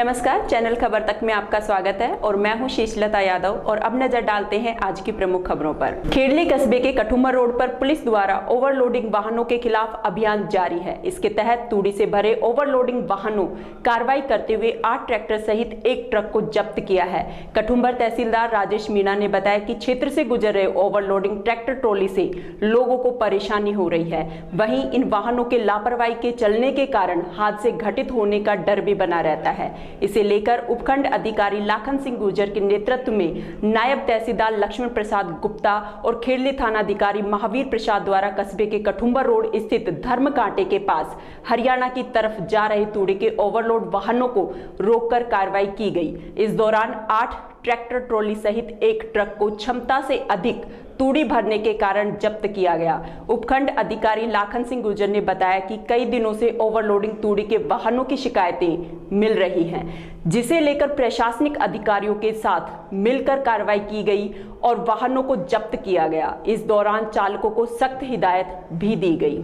नमस्कार, चैनल खबर तक में आपका स्वागत है और मैं हूं शीशलता यादव। और अब नजर डालते हैं आज की प्रमुख खबरों पर। खेड़ली कस्बे के कठुमर रोड पर पुलिस द्वारा ओवरलोडिंग वाहनों के खिलाफ अभियान जारी है। इसके तहत तूड़ी से भरे ओवरलोडिंग वाहनों कार्रवाई करते हुए 8 ट्रैक्टर सहित एक ट्रक को जब्त किया है। कठुमर तहसीलदार राजेश मीणा ने बताया कि क्षेत्र से गुजर रहे ओवरलोडिंग ट्रैक्टर ट्रॉली से लोगों को परेशानी हो रही है। वहीं इन वाहनों के लापरवाही के चलने के कारण हादसे घटित होने का डर भी बना रहता है। इसे लेकर उपखंड अधिकारी लाखन सिंह गुर्जर के नेतृत्व में नायब तहसीलदार लक्ष्मण प्रसाद गुप्ता और खेड़ली थानाधिकारी महावीर प्रसाद द्वारा कस्बे के कठुम्बर रोड स्थित धर्म कांटे के पास हरियाणा की तरफ जा रहे तूड़ी के ओवरलोड वाहनों को रोककर कार्रवाई की गई। इस दौरान 8 ट्रैक्टर ट्रॉली सहित एक ट्रक को क्षमता से अधिक तूड़ी भरने के कारण जब्त किया गया। उपखंड अधिकारी लाखन सिंह गुर्जर ने बताया कि कई दिनों से ओवरलोडिंग तूड़ी के वाहनों की शिकायतें मिल रही हैं, जिसे लेकर प्रशासनिक अधिकारियों के साथ मिलकर कार्रवाई की गई और वाहनों को जब्त किया गया। इस दौरान चालकों को सख्त हिदायत भी दी गई।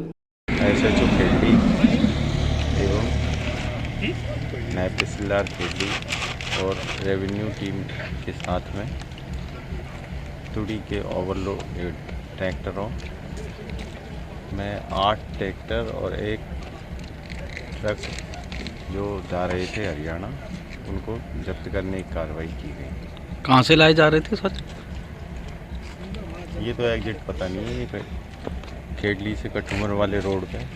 एसएचओ खेड़ली एवं नायब तहसीलदार खेड़ली और रेवेन्यू टीम के साथ में तूड़ी के ओवरलोड ट्रैक्टरों में 8 ट्रैक्टर और एक ट्रक जो जा रहे थे हरियाणा, उनको जब्त करने की कार्रवाई की गई। कहाँ से लाए जा रहे थे सर? ये तो एग्जैक्ट पता नहीं है, ये खेड़ली से कठुमर वाले रोड पे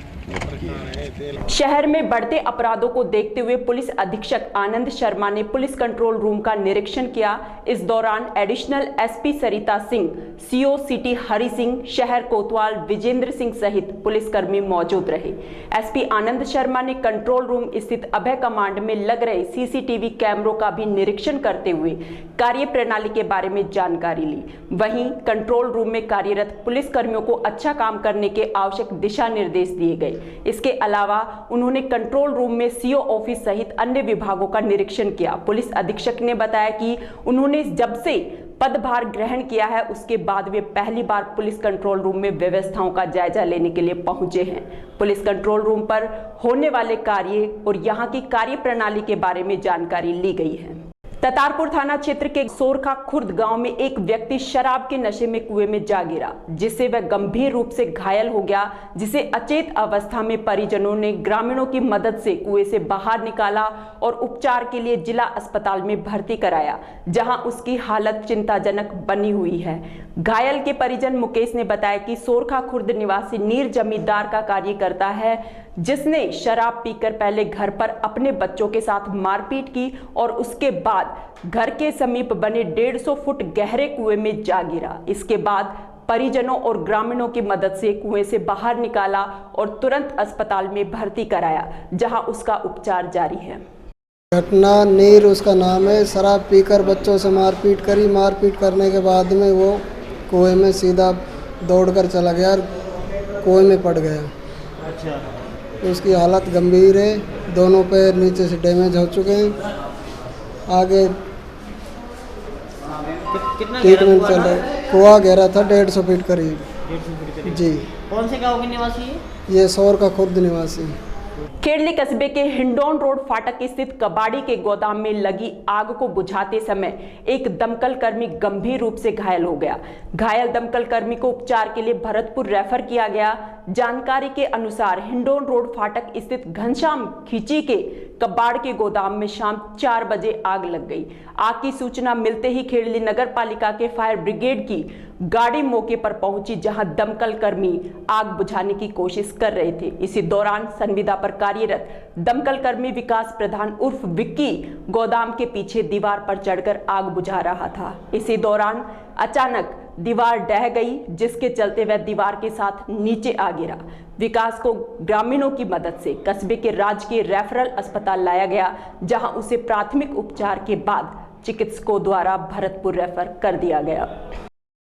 शहर में बढ़ते अपराधों को देखते हुए पुलिस अधीक्षक आनंद शर्मा ने पुलिस कंट्रोल रूम का निरीक्षण किया। इस दौरान एडिशनल एसपी सरिता सिंह, सीओ सिटी हरि सिंह, शहर कोतवाल विजेंद्र सिंह सहित पुलिसकर्मी मौजूद रहे। एसपी आनंद शर्मा ने कंट्रोल रूम स्थित अभय कमांड में लग रहे सीसीटीवी कैमरों का भी निरीक्षण करते हुए कार्य प्रणाली के बारे में जानकारी ली। वहीं कंट्रोल रूम में कार्यरत पुलिसकर्मियों को अच्छा काम करने के आवश्यक दिशा निर्देश दिए गए। इसके अलावा उन्होंने कंट्रोल रूम में सीओ ऑफिस सहित अन्य विभागों का निरीक्षण किया। पुलिस अधीक्षक ने बताया कि उन्होंने जब से पदभार ग्रहण किया है उसके बाद वे पहली बार पुलिस कंट्रोल रूम में व्यवस्थाओं का जायजा लेने के लिए पहुंचे हैं। पुलिस कंट्रोल रूम पर होने वाले कार्य और यहां की कार्य प्रणाली के बारे में जानकारी ली गई है। ततारपुर थाना क्षेत्र के सोरखा खुर्द गांव में एक व्यक्ति शराब के नशे में कुएं में जा गिरा, जिससे वह गंभीर रूप से घायल हो गया, जिसे अचेत अवस्था में परिजनों ने ग्रामीणों की मदद से कुएं से बाहर निकाला और उपचार के लिए जिला अस्पताल में भर्ती कराया, जहां उसकी हालत चिंताजनक बनी हुई है। घायल के परिजन मुकेश ने बताया कि सोरखा खुर्द निवासी नीर जमींदार का कार्य करता है, जिसने शराब पीकर पहले घर पर अपने बच्चों के साथ मारपीट की और उसके बाद घर के समीप बने 150 फुट गहरे कुएं में जा गिरा। इसके बाद परिजनों और ग्रामीणों की मदद से कुएं से बाहर निकाला और तुरंत अस्पताल में भर्ती कराया, जहां उसका उपचार जारी है। घटना नीर उसका नाम है। शराब पीकर बच्चों से मारपीट करी। मारपीट करने के बाद में वो कुएं में सीधा दौड़कर चला गया और कुएं में पड़ गया। अच्छा। उसकी हालत गंभीर है, दोनों पैर नीचे से डैमेज हो चुके हैं। आगे ट्रीटमेंट चल रहा है। कुआं गहरा था 150 फीट करीब। 150 फीट जी। कौन से गांव के निवासी है? ये सोरखा खुर्द निवासी। खेड़ली कस्बे के हिंडौन रोड फाटक स्थित कबाड़ी के गोदाम में लगी आग को बुझाते समय एक दमकल कर्मी गंभीर रूप से घायल हो गया। घायल दमकल कर्मी को उपचार के लिए भरतपुर रेफर किया गया। जानकारी के अनुसार हिंडौन रोड फाटक स्थित घनश्याम खींची के कबाड़ के गोदाम में शाम 4 बजे आग लग गई। आग की सूचना मिलते ही खेड़ली नगर पालिका के फायर ब्रिगेड की गाड़ी मौके पर पहुंची, जहां दमकल कर्मी आग बुझाने की कोशिश कर रहे थे। इसी दौरान संविदा पर कार्यरत दमकल कर्मी विकास प्रधान उर्फ विक्की गोदाम के पीछे दीवार पर चढ़कर आग बुझा रहा था। इसी दौरान अचानक दीवार ढह गई, जिसके चलते वह दीवार के साथ नीचे आ गिरा। विकास को ग्रामीणों की मदद से कस्बे के राजकीय रेफरल अस्पताल लाया गया, जहां उसे प्राथमिक उपचार के बाद चिकित्सकों द्वारा भरतपुर रेफर कर दिया गया।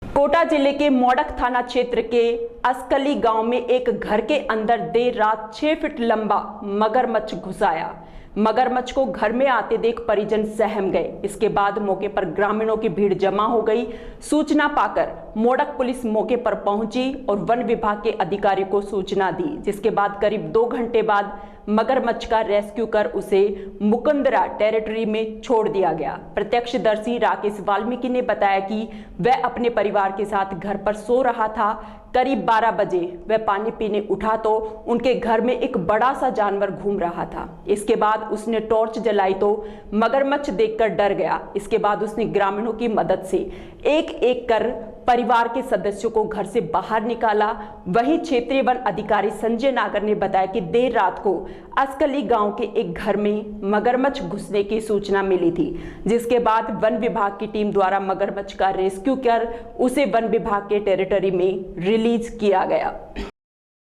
कोटा जिले के मोडक थाना क्षेत्र के अस्कली गांव में एक घर के अंदर देर रात 6 फीट लंबा मगरमच्छ घुस आया। मगरमच्छ को घर में आते देख परिजन सहम गए। इसके बाद मौके पर ग्रामीणों की भीड़ जमा हो गई। सूचना पाकर मोडक पुलिस मौके पर पहुंची और वन विभाग के अधिकारियों को सूचना दी, जिसके बाद करीब 2 घंटे बाद मगरमच्छ का रेस्क्यू कर उसे मुकुंदरा टेरिटरी में छोड़ दिया गया। प्रत्यक्षदर्शी राकेश वाल्मीकि ने बताया कि वह अपने परिवार के साथ घर पर सो रहा था। करीब 12 बजे वह पानी पीने उठा तो उनके घर में एक बड़ा सा जानवर घूम रहा था। इसके बाद उसने टॉर्च जलाई तो मगरमच्छ देखकर डर गया। इसके बाद उसने ग्रामीणों की मदद से एक एक कर परिवार के सदस्यों को घर से बाहर निकाला। वहीं क्षेत्रीय वन अधिकारी संजय नागर ने बताया कि देर रात को अस्कली गांव के एक घर में मगरमच्छ घुसने की सूचना मिली थी, जिसके बाद वन विभाग की टीम द्वारा मगरमच्छ का रेस्क्यू कर उसे वन विभाग के टेरिटरी में रिलीज किया गया।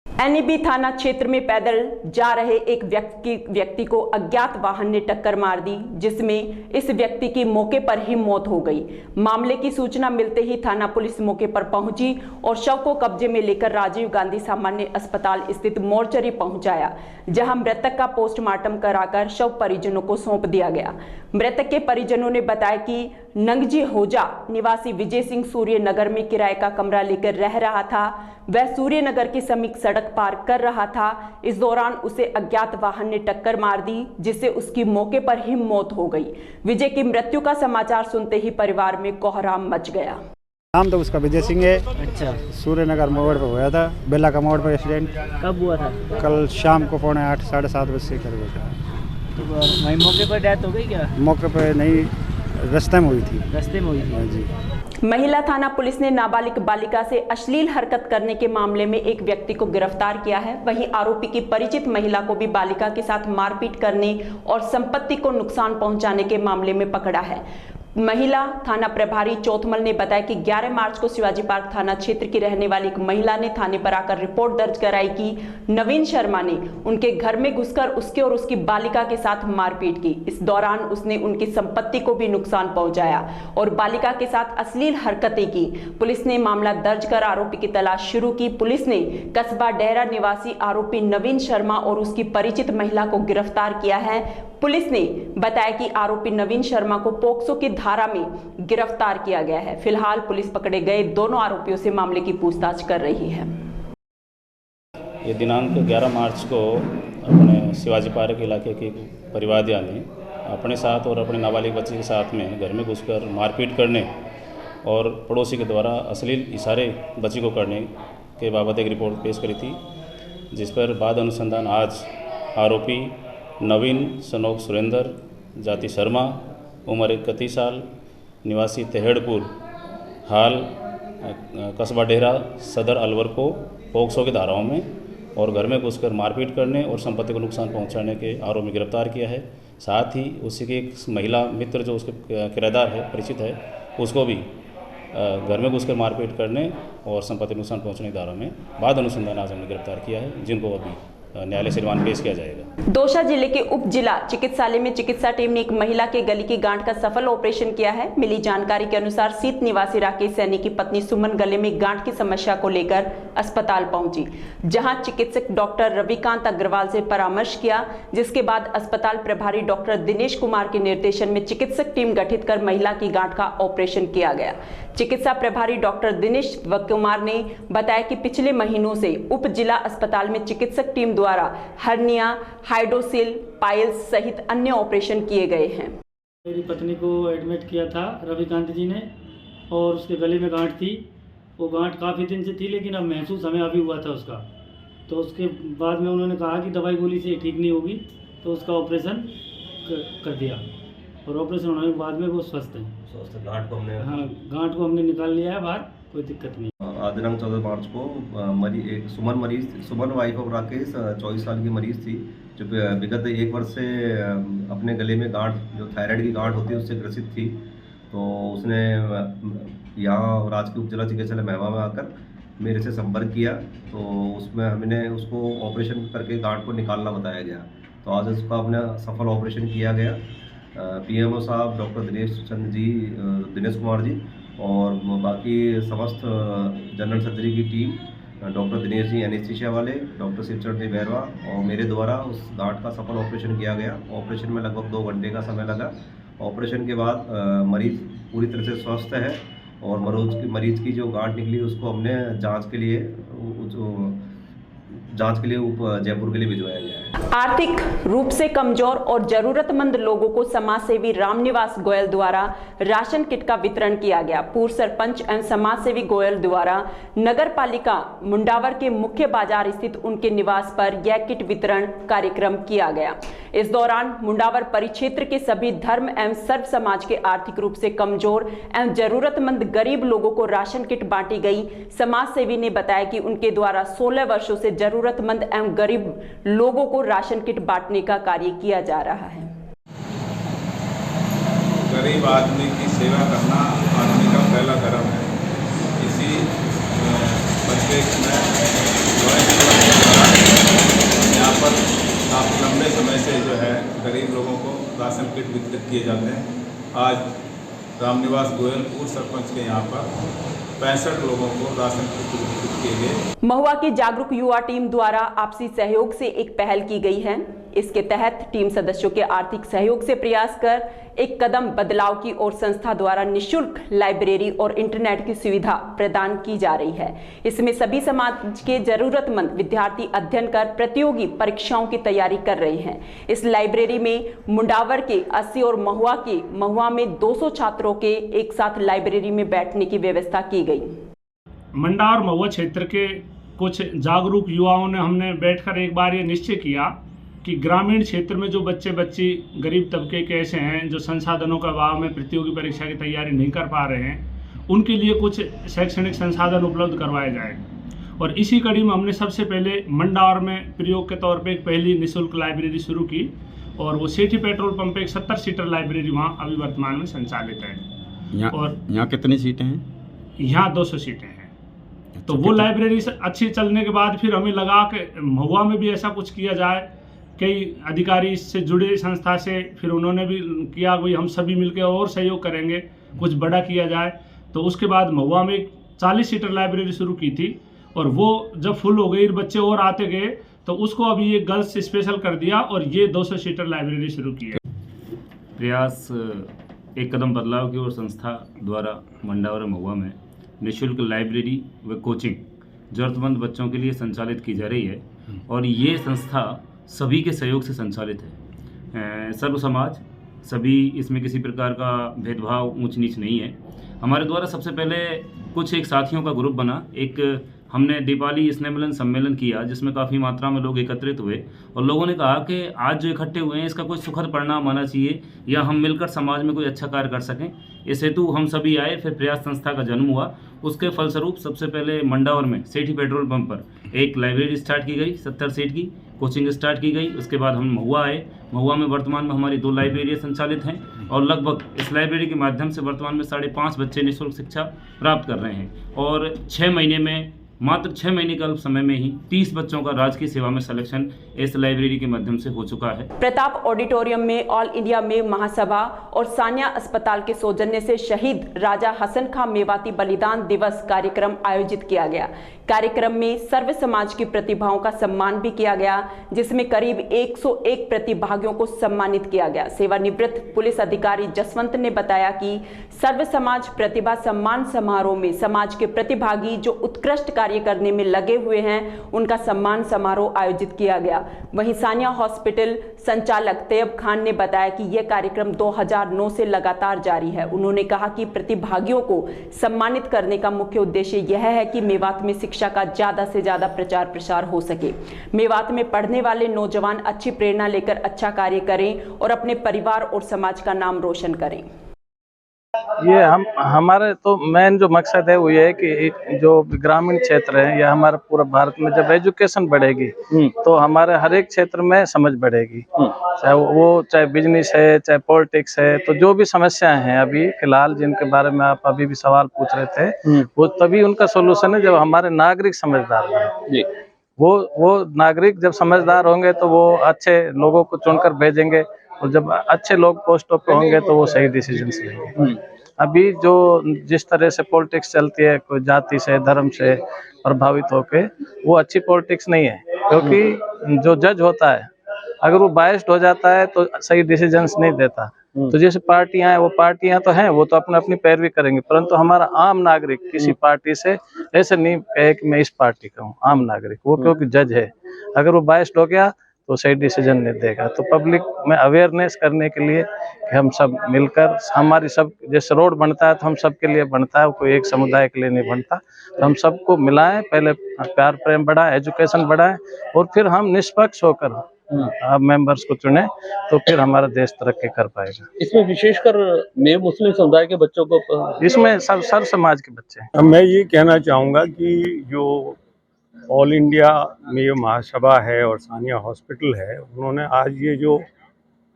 एनईबी थाना क्षेत्र में पैदल जा रहे एक व्यक्ति को अज्ञात वाहन ने टक्कर मार दी, जिसमें इस व्यक्ति की मौके पर ही मौत हो गई। मामले की सूचना मिलते ही थाना पुलिस मौके पर पहुंची और शव को कब्जे में लेकर राजीव गांधी सामान्य अस्पताल स्थित मोर्चरी पहुंचाया, जहां मृतक का पोस्टमार्टम कराकर शव परिजनों को सौंप दिया गया। मृतक के परिजनों ने बताया कि नंगजी होजा निवासी विजय सिंह सूर्यनगर में किराए का कमरा लेकर रह रहा था। वह सूर्यनगर के समीप सड़क पार कर रहा था। इस दौरान उसे अज्ञात वाहन ने टक्कर मार दी, जिससे उसकी मौके पर ही मौत हो गई। विजय की मृत्यु का समाचार सुनते ही परिवार में कोहराम मच गया। नाम तो उसका विजय सिंह है। अच्छा, सूर्यनगर मोड़ पर हुआ था, बेला का मोड़ पर एक्सीडेंट। कब हुआ था? कल शाम को 8:45 साढ़े 7 बजे से कर हुआ था। तो वहीं मौके पर डेथ हो गई क्या? मौके पर नहीं, रास्ते में हुई थी। रास्ते में हुई थी? हाँ जी। महिला थाना पुलिस ने नाबालिग बालिका से अश्लील हरकत करने के मामले में एक व्यक्ति को गिरफ्तार किया है। वहीं आरोपी की परिचित महिला को भी बालिका के साथ मारपीट करने और संपत्ति को नुकसान पहुंचाने के मामले में पकड़ा है। महिला थाना प्रभारी चौथमल ने बताया कि 11 मार्च को शिवाजी पार्क थाना क्षेत्र की रहने वाली एक महिला ने थाने पर आकर रिपोर्ट दर्ज कराई कि नवीन शर्मा ने उनके घर में घुसकर उसके और उसकी बालिका के साथ मारपीट की। इस दौरान उसने उनकी संपत्ति को भी नुकसान पहुंचाया और बालिका के साथ अश्लील हरकतें की। पुलिस ने मामला दर्ज कर आरोपी की तलाश शुरू की। पुलिस ने कस्बा डेहरा निवासी आरोपी नवीन शर्मा और उसकी परिचित महिला को गिरफ्तार किया है। पुलिस ने बताया कि आरोपी नवीन शर्मा को पोक्सो की धारा में गिरफ्तार किया गया है। फिलहाल पुलिस पकड़े गए दोनों आरोपियों से मामले की पूछताछ कर रही है। ये दिनांक 11 मार्च को अपने शिवाजी पार्क इलाके के परिवादिया ने अपने साथ और अपने नाबालिग बच्चे के साथ में घर में घुसकर मारपीट करने और पड़ोसी के द्वारा अश्लील इशारे बच्ची को करने के बाबत एक रिपोर्ट पेश करी थी, जिस पर बाद अनुसंधान आज आरोपी नवीन सनोक सुरेंद्र जाति शर्मा उम्र 31 साल निवासी तेहड़पुर हाल कस्बा डेहरा सदर अलवर को पोक्सो की धाराओं में और घर में घुसकर मारपीट करने और संपत्ति को नुकसान पहुंचाने के आरोप में गिरफ्तार किया है। साथ ही उसी की एक महिला मित्र जो उसके किराएदार है, परिचित है, उसको भी घर में घुसकर मारपीट करने और संपत्ति नुकसान पहुंचाने की धारा में बाद अनुसंधान आज हमने गिरफ्तार किया है, जिनको अभी न्यायालय से रिमांड पेश किया जाएगा। दौसा जिले के उप जिला चिकित्सालय में चिकित्सा टीम ने एक महिला के गले की गांठ का सफल ऑपरेशन किया है। मिली जानकारी के अनुसार सीत निवासी राकेश सैनी की पत्नी सुमन गले में गांठ की समस्या को लेकर अस्पताल पहुंची, जहां चिकित्सक डॉक्टर रविकांत अग्रवाल से परामर्श किया, जिसके बाद अस्पताल प्रभारी डॉक्टर दिनेश कुमार के निर्देशन में चिकित्सक टीम गठित कर महिला की गांठ का ऑपरेशन किया गया। चिकित्सा प्रभारी डॉक्टर दिनेश कुमार ने बताया कि पिछले महीनों से उप जिला अस्पताल में चिकित्सक टीम द्वारा हर्निया, हाइड्रोसिल, पाइल्स सहित अन्य ऑपरेशन किए गए हैं। मेरी पत्नी को एडमिट किया था रविकांत जी ने, और उसके गले में गांठ थी। वो गांठ काफ़ी दिन से थी, लेकिन अब महसूस हमें अभी हुआ था उसका। तो उसके बाद में उन्होंने कहा कि दवाई गोली से ठीक नहीं होगी, तो उसका ऑपरेशन कर दिया, और ऑपरेशन होने के बाद में वो स्वस्थ हैं। गांठ को हमने निकाल लिया है बाहर, कोई दिक्कत नहीं। दिनांक 14 मार्च को एक सुमन वाइफ ऑफ राकेश 24 साल की मरीज थी, जो विगत 1 वर्ष से अपने गले में गांठ, जो थायराइड की गांठ होती है, उससे ग्रसित थी। तो उसने यहाँ राजकीय उप जिला चिकित्सालय महवा में आकर मेरे से संपर्क किया, तो उसमें हमने उसको ऑपरेशन करके गांठ को निकालना बताया गया। तो आज उसका अपना सफल ऑपरेशन किया गया। पीएमओ साहब डॉक्टर दिनेश कुमार जी और बाकी समस्त जनरल सर्जरी की team, doctor Dinesh ji anaesthesia वाले, डॉक्टर शिवचरण जी बैरवा और मेरे द्वारा उस गांठ का सफल ऑपरेशन किया गया। ऑपरेशन में लगभग 2 घंटे का समय लगा। ऑपरेशन के बाद मरीज़ पूरी तरह से स्वस्थ है, और मरीज़ की जो गांठ निकली उसको हमने जांच के लिए जांच के लिए जयपुर के लिए भिजवाया गया है। आर्थिक रूप से कमजोर और जरूरतमंद लोगों को समाज सेवी रामनिवास गोयल द्वारा राशन किट का वितरण किया गया। पूर्व सरपंच एवं समाज सेवी गोयल द्वारा नगर पालिका मुंडावर के मुख्य बाजार स्थित उनके निवास पर यह किट वितरण कार्यक्रम किया गया। इस दौरान मुंडावर परिक्षेत्र के सभी धर्म एवं सर्व समाज के आर्थिक रूप से कमजोर एवं जरूरतमंद गरीब लोगों को राशन किट बांटी गई। समाज सेवी ने बताया कि उनके द्वारा 16 वर्षों से जरूरतमंद एवं गरीब लोगों को राशन किट बांटने का कार्य किया जा रहा है। गरीब आदमी की सेवा करना आदमी का पहला धर्म है। इसी परिप्रेक्ष्य में यहाँ पर काफ़ी लंबे समय से जो है गरीब लोगों को राशन किट वितरित किए जाते हैं। आज रामनिवास गोयल पूर्व सरपंच के यहाँ पर 65 लोगों को राशन किट वितरित किए गए। महुआ की जागरूक युवा टीम द्वारा आपसी सहयोग से एक पहल की गई है। इसके तहत टीम सदस्यों के आर्थिक सहयोग से प्रयास कर एक कदम बदलाव की ओर संस्था द्वारा निःशुल्क लाइब्रेरी और इंटरनेट की सुविधा प्रदान की जा रही है। इसमें सभी समाज के जरूरतमंद विद्यार्थी अध्ययन कर प्रतियोगी परीक्षाओं की तैयारी कर रहे हैं। इस लाइब्रेरी में मुंडावर के 80 और महुआ में 200 छात्रों के एक साथ लाइब्रेरी में बैठने की व्यवस्था की गई। मंडावर महुआ क्षेत्र के कुछ जागरूक युवाओं ने हमने बैठकर एक बार ये निश्चय किया कि ग्रामीण क्षेत्र में जो बच्चे बच्ची गरीब तबके के ऐसे हैं जो संसाधनों का अभाव में प्रतियोगी परीक्षा की तैयारी नहीं कर पा रहे हैं, उनके लिए कुछ शैक्षणिक संसाधन उपलब्ध करवाए जाए। और इसी कड़ी में हमने सबसे पहले मंडावर में प्रयोग के तौर पर एक पहली निःशुल्क लाइब्रेरी शुरू की और वो सेठी पेट्रोल पंप एक 70 सीटर लाइब्रेरी वहाँ अभी वर्तमान में संचालित है। और यहाँ कितनी सीटें हैं? यहाँ 200 सीटें हैं। तो वो लाइब्रेरी से अच्छी चलने के बाद फिर हमें लगा कि महुआ में भी ऐसा कुछ किया जाए। कई अधिकारी इससे जुड़े संस्था से फिर उन्होंने भी किया भाई हम सभी मिलकर और सहयोग करेंगे, कुछ बड़ा किया जाए। तो उसके बाद महुआ में 40 सीटर लाइब्रेरी शुरू की थी और वो जब फुल हो गई बच्चे और आते गए तो उसको अभी ये गर्ल्स स्पेशल कर दिया और ये 200 सीटर लाइब्रेरी शुरू की है। प्रयास एक कदम बदलाव की ओर संस्था द्वारा मंडावर महुआ में निःशुल्क लाइब्रेरी व कोचिंग ज़रूरतमंद बच्चों के लिए संचालित की जा रही है और ये संस्था सभी के सहयोग से संचालित है। सर्व समाज सभी, इसमें किसी प्रकार का भेदभाव ऊंच नीच नहीं है। हमारे द्वारा सबसे पहले कुछ एक साथियों का ग्रुप बना, एक हमने दीपावली स्नेह मिलन सम्मेलन किया जिसमें काफ़ी मात्रा में लोग एकत्रित हुए और लोगों ने कहा कि आज जो इकट्ठे हुए हैं इसका कोई सुखद परिणाम आना चाहिए या हम मिलकर समाज में कोई अच्छा कार्य कर सकें। इस हेतु हम सभी आए, फिर प्रयास संस्था का जन्म हुआ। उसके फलस्वरूप सबसे पहले मंडावर में सेठी पेट्रोल पंप पर एक लाइब्रेरी स्टार्ट की गई, 70 सीट की कोचिंग स्टार्ट की गई। उसके बाद हम महुआ आए। महुआ में वर्तमान में हमारी 2 लाइब्रेरियाँ संचालित हैं और लगभग इस लाइब्रेरी के माध्यम से वर्तमान में 5.5 बच्चे निःशुल्क शिक्षा प्राप्त कर रहे हैं और 6 महीने में, मात्र 6 महीने के अल्प समय में ही 30 बच्चों का राजकीय सेवा में सिलेक्शन इस लाइब्रेरी के माध्यम से हो चुका है। प्रताप ऑडिटोरियम में ऑल इंडिया में महासभा और सानिया अस्पताल के सौजन्य से शहीद राजा हसन खां मेवाती बलिदान दिवस कार्यक्रम आयोजित किया गया। कार्यक्रम में सर्व समाज की प्रतिभाओं का सम्मान भी किया गया, जिसमें करीब 101 प्रतिभागियों को सम्मानित किया गया। सेवानिवृत्त पुलिस अधिकारी जसवंत ने बताया कि सर्व समाज प्रतिभा सम्मान समारोह में समाज के प्रतिभागी जो उत्कृष्ट कार्य करने में लगे हुए हैं उनका सम्मान समारोह आयोजित किया गया। वहीं सानिया हॉस्पिटल संचालक तैयब खान ने बताया कि यह कार्यक्रम 2009 से लगातार जारी है। उन्होंने कहा कि प्रतिभागियों को सम्मानित करने का मुख्य उद्देश्य यह है कि मेवात में शिक्षा का ज्यादा से ज्यादा प्रचार प्रसार हो सके। मेवात में पढ़ने वाले नौजवान अच्छी प्रेरणा लेकर अच्छा कार्य करें और अपने परिवार और समाज का नाम रोशन करें। ये हमारे तो मेन जो मकसद है वो ये है कि जो ग्रामीण क्षेत्र है या हमारे पूरा भारत में जब एजुकेशन बढ़ेगी तो हमारे हर एक क्षेत्र में समझ बढ़ेगी, चाहे बिजनेस है, चाहे पॉलिटिक्स है। तो जो भी समस्याएं हैं अभी फिलहाल जिनके बारे में आप अभी भी सवाल पूछ रहे थे, वो तभी उनका सोल्यूशन है जब हमारे नागरिक समझदार होंगे। वो नागरिक जब समझदार होंगे तो वो अच्छे लोगों को चुनकर भेजेंगे और जब अच्छे लोग पोस्टों पे होंगे तो वो सही डिसीजन लेंगे। अभी जो जिस तरह से पॉलिटिक्स चलती है, कोई जाति से धर्म से प्रभावित होके, वो अच्छी पॉलिटिक्स नहीं है। क्योंकि जो जज होता है अगर वो बायस्ड हो जाता है तो सही डिसीजंस नहीं देता। तो जैसे पार्टियां हैं, वो पार्टियां तो हैं, वो तो अपनी पैरवी करेंगे, परंतु हमारा आम नागरिक किसी पार्टी से ऐसे नहीं कहे कि मैं इस पार्टी का हूँ। आम नागरिक वो क्योंकि जज है अगर वो बायस्ड हो गया तो सही डिसीजन नहीं देगा। तो पब्लिक में अवेयरनेस करने के लिए कि हम सब मिलकर, हमारी सब जैसे रोड बनता है तो हम सब के लिए बनता है, कोई एक समुदाय के लिए नहीं बनता, तो हम सबको मिलाएं, पहले प्यार प्रेम बढ़ाएं, एजुकेशन बढ़ाएं और फिर हम निष्पक्ष होकर मेंबर्स को चुने तो फिर हमारा देश तरक्की कर पाएगा। इसमें विशेषकर नए मुस्लिम समुदाय के बच्चों को, इसमें सब सर समाज के बच्चे हैं। अब मैं ये कहना चाहूँगा कि जो ऑल इंडिया में ये महासभा है और सानिया हॉस्पिटल है, उन्होंने आज ये जो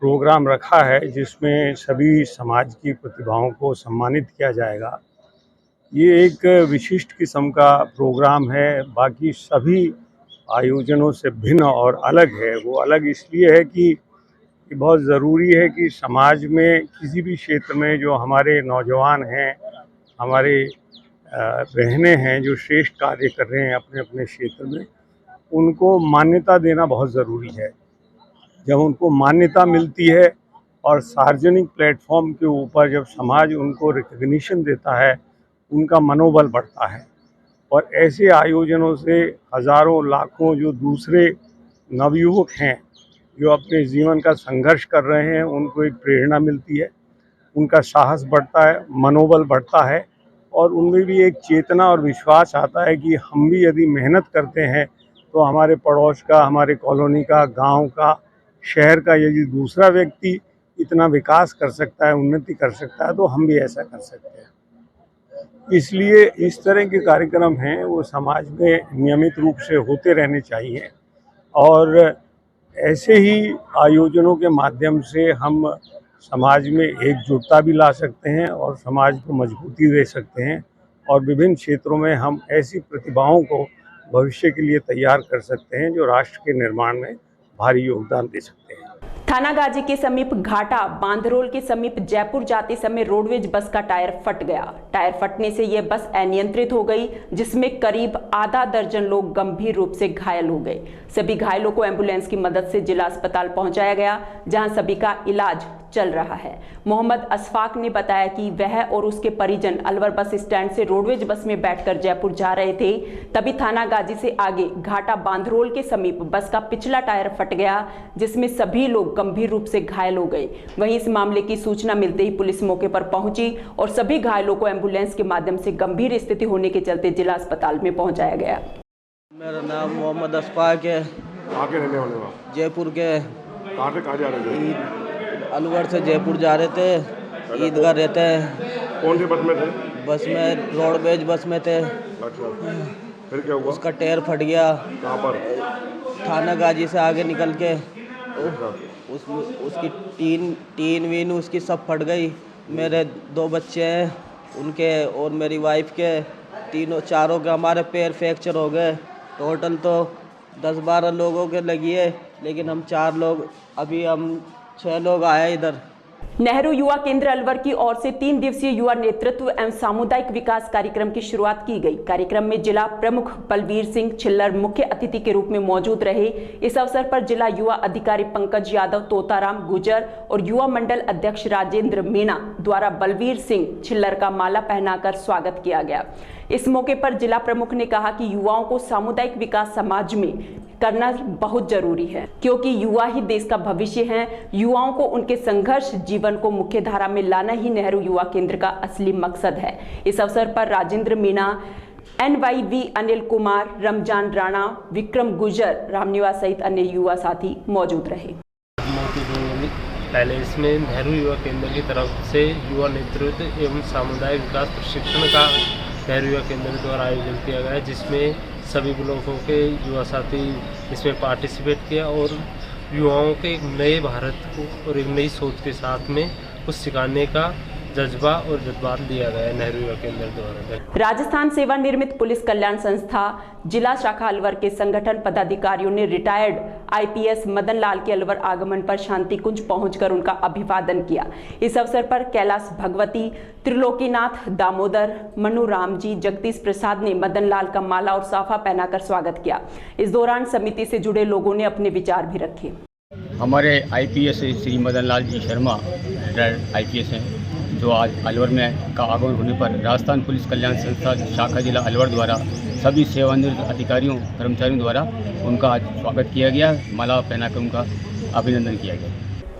प्रोग्राम रखा है जिसमें सभी समाज की प्रतिभाओं को सम्मानित किया जाएगा, ये एक विशिष्ट किस्म का प्रोग्राम है। बाकी सभी आयोजनों से भिन्न और अलग है। वो अलग इसलिए है कि बहुत ज़रूरी है कि समाज में किसी भी क्षेत्र में जो हमारे नौजवान हैं, हमारे बहनें हैं जो श्रेष्ठ कार्य कर रहे हैं अपने अपने क्षेत्र में, उनको मान्यता देना बहुत ज़रूरी है। जब उनको मान्यता मिलती है और सार्वजनिक प्लेटफॉर्म के ऊपर जब समाज उनको रिकग्निशन देता है, उनका मनोबल बढ़ता है। और ऐसे आयोजनों से हज़ारों लाखों जो दूसरे नवयुवक हैं जो अपने जीवन का संघर्ष कर रहे हैं, उनको एक प्रेरणा मिलती है, उनका साहस बढ़ता है, मनोबल बढ़ता है और उनमें भी एक चेतना और विश्वास आता है कि हम भी यदि मेहनत करते हैं तो हमारे पड़ोस का, हमारे कॉलोनी का, गांव का, शहर का यदि दूसरा व्यक्ति इतना विकास कर सकता है, उन्नति कर सकता है, तो हम भी ऐसा कर सकते हैं। इसलिए इस तरह के कार्यक्रम हैं वो समाज में नियमित रूप से होते रहने चाहिए और ऐसे ही आयोजनों के माध्यम से हम समाज में एकजुटता भी ला सकते हैं और समाज को मजबूती दे सकते हैं और विभिन्न क्षेत्रों में हम ऐसी प्रतिभाओं को भविष्य के लिए तैयार कर सकते हैं जो राष्ट्र के निर्माण में भारी योगदान दे सकते हैं। थानागाजी के समीप घाटा बांदरोल के समीप जयपुर जाते समय रोडवेज बस का टायर फट गया। टायर फटने से यह बस अनियंत्रित हो गई, जिसमें करीब आधा दर्जन लोग गंभीर रूप से घायल हो गए। सभी घायलों को एम्बुलेंस की मदद से जिला अस्पताल पहुंचाया गया, जहां सभी का इलाज चल रहा है। मोहम्मद अशफाक ने बताया कि वह और उसके परिजन अलवर बस स्टैंड से रोडवेज बस में बैठकर जयपुर जा रहे थे, तभी थानागाजी से आगे घाटा बांदरोल के समीप बस का पिछला टायर फट गया, जिसमें सभी लोग गंभीर रूप से घायल हो गए। वहीं इस मामले की सूचना मिलते ही पुलिस मौके पर पहुंची और सभी घायलों को एम्बुलेंस के माध्यम से गंभीर स्थिति होने के चलते जिला अस्पताल में पहुंचाया गया। मेरा नाम मोहम्मद अशफाक है। कहाँ के रहने वाले हो? जयपुर के। कहाँ से कहाँ जा रहे थे? अलवर से जयपुर जा रहे थे, ईदगाह रहते हैं। कौन सी बस में थे? बस में रोडवेज बस में थे। अच्छा, फिर क्या हुआ? उसका टायर फट गया। कहाँ पर? थानागाजी से आगे निकल के उसकी टीन वीन उसकी सब फट गई। मेरे 2 बच्चे हैं, उनके और मेरी वाइफ के चारों के हमारे पैर फ्रैक्चर हो गए। टोटल तो 10-12 लोगों के लगी है, लेकिन हम 4 लोग, अभी हम 6 लोग आए इधर। नेहरू युवा केंद्र अलवर की ओर से 3 दिवसीय युवा नेतृत्व एवं सामुदायिक विकास कार्यक्रम की शुरुआत की गई। कार्यक्रम में जिला प्रमुख बलवीर सिंह छिल्लर मुख्य अतिथि के रूप में मौजूद रहे। इस अवसर पर जिला युवा अधिकारी पंकज यादव, तोताराम गुजर और युवा मंडल अध्यक्ष राजेंद्र मीणा द्वारा बलवीर सिंह छिल्लर का माला पहनाकर स्वागत किया गया। इस मौके पर जिला प्रमुख ने कहा कि युवाओं को सामुदायिक विकास समाज में करना बहुत जरूरी है, क्योंकि युवा ही देश का भविष्य हैं। युवाओं को उनके संघर्ष जीवन को मुख्य धारा में लाना ही नेहरू युवा केंद्र का असली मकसद है। इस अवसर पर राजेंद्र मीणा, NYV अनिल कुमार, रमजान राणा, विक्रम गुजर, रामनिवास सहित अन्य युवा साथी मौजूद रहे। पहले इसमें नेहरू युवा केंद्र की तरफ से युवा नेतृत्व एवं सामुदायिक विकास प्रशिक्षण का नेहरू युवा केंद्र द्वारा आयोजन किया गया, जिसमें सभी ब्लॉकों के युवा साथी इसमें पार्टिसिपेट किया और युवाओं के एक नए भारत को और एक नई सोच के साथ में कुछ सिखाने का जज्बा और जज्बात दिया गया है नेहरू युवा केंद्र द्वारा। राजस्थान सेवा निर्मित पुलिस कल्याण संस्था जिला शाखा अलवर के संगठन पदाधिकारियों ने रिटायर्ड IPS मदन लाल के अलवर आगमन पर शांति कुंज पहुंचकर उनका अभिवादन किया। इस अवसर पर कैलाश भगवती, त्रिलोकीनाथ दामोदर, मनु राम जी, जगदीश प्रसाद ने मदन लाल का माला और साफा पहनाकर स्वागत किया। इस दौरान समिति से जुड़े लोगों ने अपने विचार भी रखे। हमारे IPS Shri Madan Lal ji Sharma retired IPS हैं, जो आज अलवर में का आगमन होने पर राजस्थान पुलिस कल्याण संस्था शाखा जिला अलवर द्वारा सभी सेवानिवृत्त अधिकारियों कर्मचारियों द्वारा उनका आज स्वागत किया गया, माला पहनाकर उनका अभिनंदन किया गया।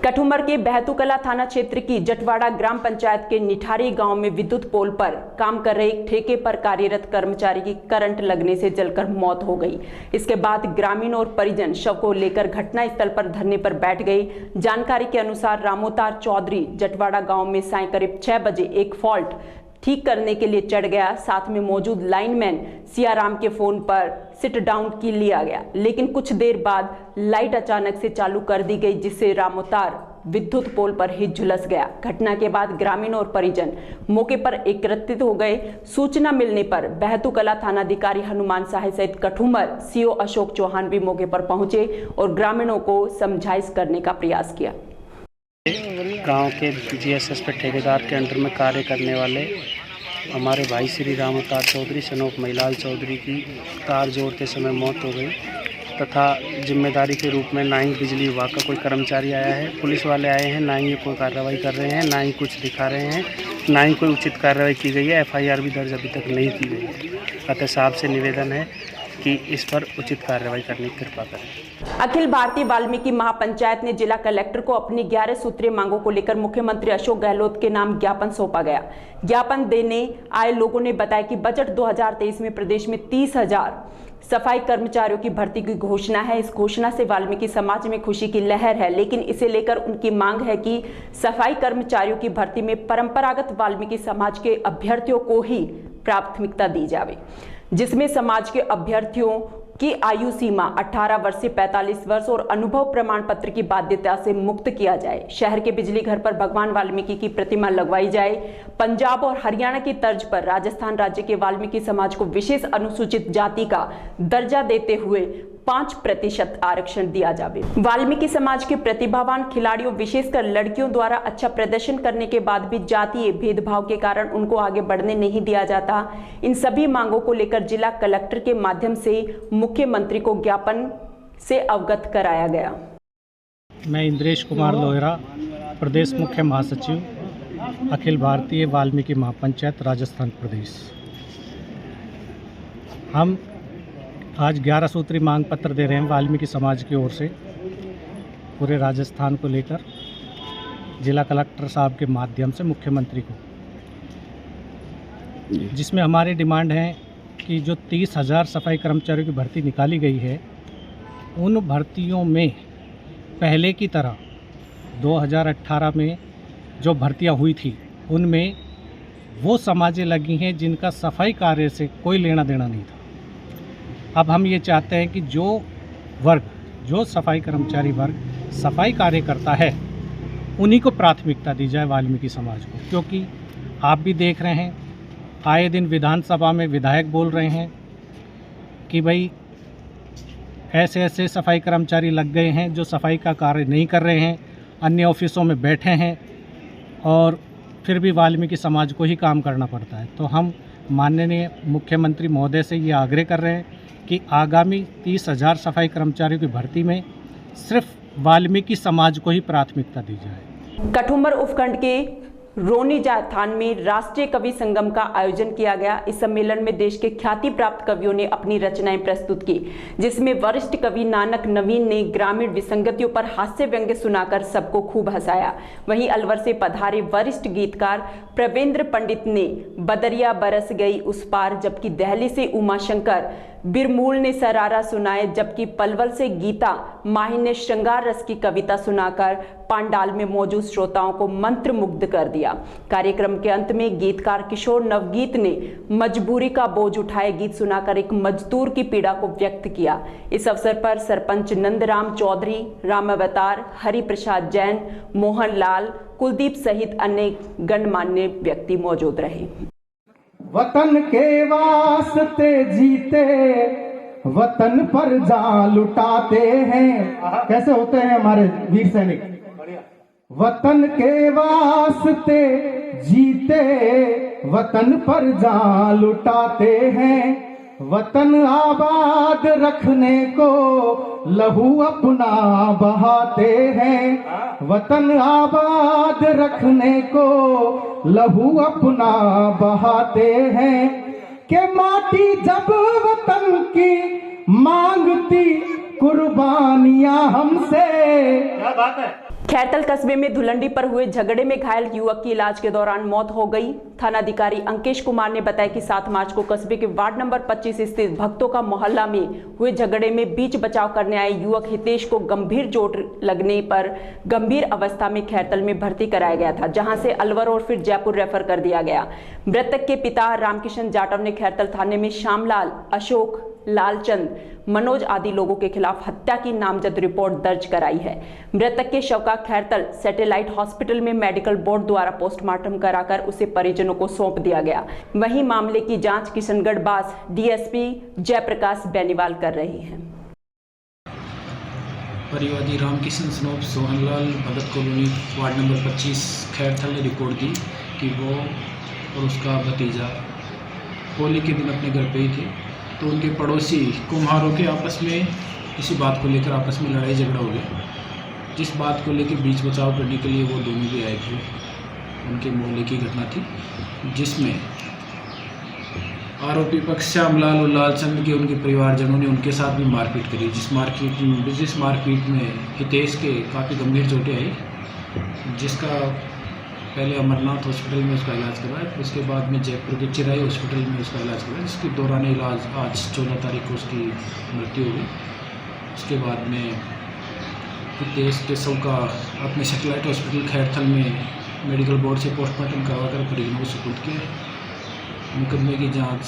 कठुमर के बहतूकला थाना क्षेत्र की जटवाड़ा ग्राम पंचायत के निठारी गांव में विद्युत पोल पर काम कर रहे एक ठेके पर कार्यरत कर्मचारी की करंट लगने से जलकर मौत हो गई। इसके बाद ग्रामीण और परिजन शव को लेकर घटनास्थल पर धरने पर बैठ गए। जानकारी के अनुसार रामोतार चौधरी जटवाड़ा गांव में सायं करीब 6 बजे एक फॉल्ट ठीक करने के लिए चढ़ गया। साथ में मौजूद लाइनमैन सियाराम के फोन पर सिट डाउन की लिया गया, लेकिन कुछ देर बाद लाइट अचानक से चालू कर दी गई, जिससे रामोतार विद्युत पोल पर ही झुलस गया। घटना के बाद ग्रामीण और परिजन मौके पर एकत्रित हो गए। सूचना मिलने पर बहतूकला थानाधिकारी हनुमान साहे सहित कठुमर सीओ अशोक चौहान भी मौके पर पहुंचे और ग्रामीणों को समझाइश करने का प्रयास किया। गांव के जीएसएस पे ठेकेदार के अंडर में कार्य करने वाले हमारे भाई श्री रामोतार चौधरी सनोक महिलाल चौधरी की तार जोड़ते समय मौत हो गई तथा जिम्मेदारी के रूप में ना ही बिजली विभाग का कोई कर्मचारी आया है, पुलिस वाले आए हैं, ना ही ये कोई कार्रवाई कर रहे हैं, ना ही कुछ दिखा रहे हैं, ना ही कोई उचित कार्रवाई की गई है। एफआईआर भी दर्ज अभी तक नहीं की गई है। अतः साहब से निवेदन है कि इस पर उचित कार्रवाई करने की कृपा करें। अखिल भारतीय वाल्मीकि महापंचायत ने जिला कलेक्टर को अपनी 11 सूत्रीय मांगों को लेकर मुख्यमंत्री अशोक गहलोत के नाम ज्ञापन सौंपा गया। ज्ञापन देने आए लोगों ने बताया कि बजट 2023 में प्रदेश में 30,000 सफाई कर्मचारियों की भर्ती की घोषणा है। इस घोषणा से वाल्मीकि समाज में खुशी की लहर है, लेकिन इसे लेकर उनकी मांग है कि सफाई कर्मचारियों की भर्ती में परंपरागत वाल्मीकि समाज के अभ्यर्थियों को ही प्राथमिकता दी जाए, जिसमें समाज के अभ्यर्थियों की आयु सीमा 18 वर्ष से 45 वर्ष और अनुभव प्रमाण पत्र की बाध्यता से मुक्त किया जाए। शहर के बिजली घर पर भगवान वाल्मीकि की प्रतिमा लगवाई जाए। पंजाब और हरियाणा की तर्ज पर राजस्थान राज्य के वाल्मीकि समाज को विशेष अनुसूचित जाति का दर्जा देते हुए 5% आरक्षण दिया जाए। वाल्मीकि समाज के प्रतिभावान खिलाड़ियों विशेषकर लड़कियों द्वारा अच्छा प्रदर्शन करने के बाद भी जातीय भेदभाव के कारण उनको आगे बढ़ने नहीं दिया जाता। इन सभी मांगों को लेकर जिला कलेक्टर के माध्यम से मुख्यमंत्री को ज्ञापन से अवगत कराया गया। मैं इंद्रेश कुमार लोहरा, प्रदेश मुख्य महासचिव, अखिल भारतीय वाल्मीकि महापंचायत राजस्थान प्रदेश। हम आज 11 सूत्री मांग पत्र दे रहे हैं वाल्मीकि समाज की ओर से पूरे राजस्थान को लेकर जिला कलेक्टर साहब के माध्यम से मुख्यमंत्री को, जिसमें हमारी डिमांड है कि जो 30,000 सफाई कर्मचारियों की भर्ती निकाली गई है, उन भर्तियों में पहले की तरह 2018 में जो भर्तियां हुई थी उनमें वो समाजें लगी हैं जिनका सफाई कार्य से कोई लेना देना नहीं था। अब हम ये चाहते हैं कि जो सफाई कर्मचारी वर्ग सफाई कार्य करता है उन्हीं को प्राथमिकता दी जाए वाल्मीकि समाज को, क्योंकि आप भी देख रहे हैं आए दिन विधानसभा में विधायक बोल रहे हैं कि भाई ऐसे ऐसे सफाई कर्मचारी लग गए हैं जो सफाई का कार्य नहीं कर रहे हैं, अन्य ऑफिसों में बैठे हैं और फिर भी वाल्मीकि समाज को ही काम करना पड़ता है। तो हम माननीय मुख्यमंत्री महोदय से ये आग्रह कर रहे हैं कि आगामी 30,000 सफाई कर्मचारियों की भर्ती में सिर्फ वाल्मीकि समाज को ही प्राथमिकता दी जाए। कठुमर उपखंड के रोनी थान में राष्ट्रीय कवि संगम का आयोजन किया गया। इस सम्मेलन में देश के ख्याति प्राप्त कवियों ने अपनी रचनाएं प्रस्तुत की, जिसमें वरिष्ठ कवि नानक नवीन ने ग्रामीण विसंगतियों पर हास्य व्यंग्य सुनाकर सबको खूब हंसाया। वहीं अलवर से पधारे वरिष्ठ गीतकार प्रवेंद्र पंडित ने बदरिया बरस गई उस पार, जबकि दहली से उमाशंकर बिरमूल ने सरारा सुनाए, जबकि पलवल से गीता माही ने श्रृंगार रस की कविता सुनाकर पांडाल में मौजूद श्रोताओं को मंत्रमुग्ध कर दिया। कार्यक्रम के अंत में गीतकार किशोर नवगीत ने मजबूरी का बोझ उठाए गीत सुनाकर एक मजदूर की पीड़ा को व्यक्त किया। इस अवसर पर सरपंच नंदराम चौधरी, राम अवतार, हरि प्रसाद जैन, मोहन लाल, कुलदीप सहित अन्य गणमान्य व्यक्ति मौजूद रहे। वतन के वास्ते जीते, वतन पर जान लुटाते हैं। कैसे होते हैं हमारे वीर सैनिक? वतन के वास्ते जीते, वतन पर जान लुटाते हैं। वतन आबाद रखने को लहू अपना बहाते हैं, वतन आबाद रखने को लहू अपना बहाते हैं, के माटी जब वतन की मांगती कुर्बानियां हमसे। क्या बात है। खैरतल कस्बे में धुलंडी पर हुए झगड़े में घायल युवक की इलाज के दौरान मौत हो गई। थानाधिकारी अंकेश कुमार ने बताया कि 7 मार्च को कस्बे के वार्ड नंबर 25 स्थित भक्तों का मोहल्ला में हुए झगड़े में बीच बचाव करने आए युवक हितेश को गंभीर चोट लगने पर गंभीर अवस्था में खैरतल में भर्ती कराया गया था, जहां से अलवर और फिर जयपुर रेफर कर दिया गया। मृतक के पिता रामकिशन जाटव ने खैरतल थाने में श्यामलाल, अशोक, लालचंद, मनोज आदि लोगों के खिलाफ हत्या की नामजद रिपोर्ट दर्ज कराई है। मृतक के शव का खैरतल सैटेलाइट हॉस्पिटल में मेडिकल बोर्ड द्वारा पोस्टमार्टम कराकर उसे परिजनों को सौंप दिया गया। वहीं मामले की जांच किशनगढ़ बास डीएसपी जयप्रकाश बेनीवाल कर रहे हैं। परिवादी रामकिशन स्नोप सोहनलाल भगत कॉलोनी वार्ड नंबर 25 खैरथल ने रिपोर्ट दी कि वो और उसका भतीजा होली के दिन अपने घर पे ही थे, तो उनके पड़ोसी कुम्हारों के आपस में इसी बात को लेकर आपस में लड़ाई झगड़ा हो गया, जिस बात को लेकर बीच बचाव करने के लिए वो दोनों भी आए थे। उनके मोहल्ले की घटना थी जिसमें आरोपी पक्ष श्यामलाल और लालचंद के उनके परिवारजनों ने उनके साथ भी मारपीट करी, जिस मारपीट में हितेश के काफ़ी गंभीर चोटें आई, जिसका पहले अमरनाथ हॉस्पिटल में उसका इलाज कराया, फिर उसके बाद में जयपुर के चिराई हॉस्पिटल में उसका इलाज कराया, जिसके दौरान इलाज आज 14 तारीख को उसकी मृत्यु हो गई। उसके बाद में हितेश के शव का अपने सैटेलाइट हॉस्पिटल खैरथल में मेडिकल बोर्ड से पोस्टमार्टम करवाकर परिजनों को सुपुर्द किया। मुकदमे की जाँच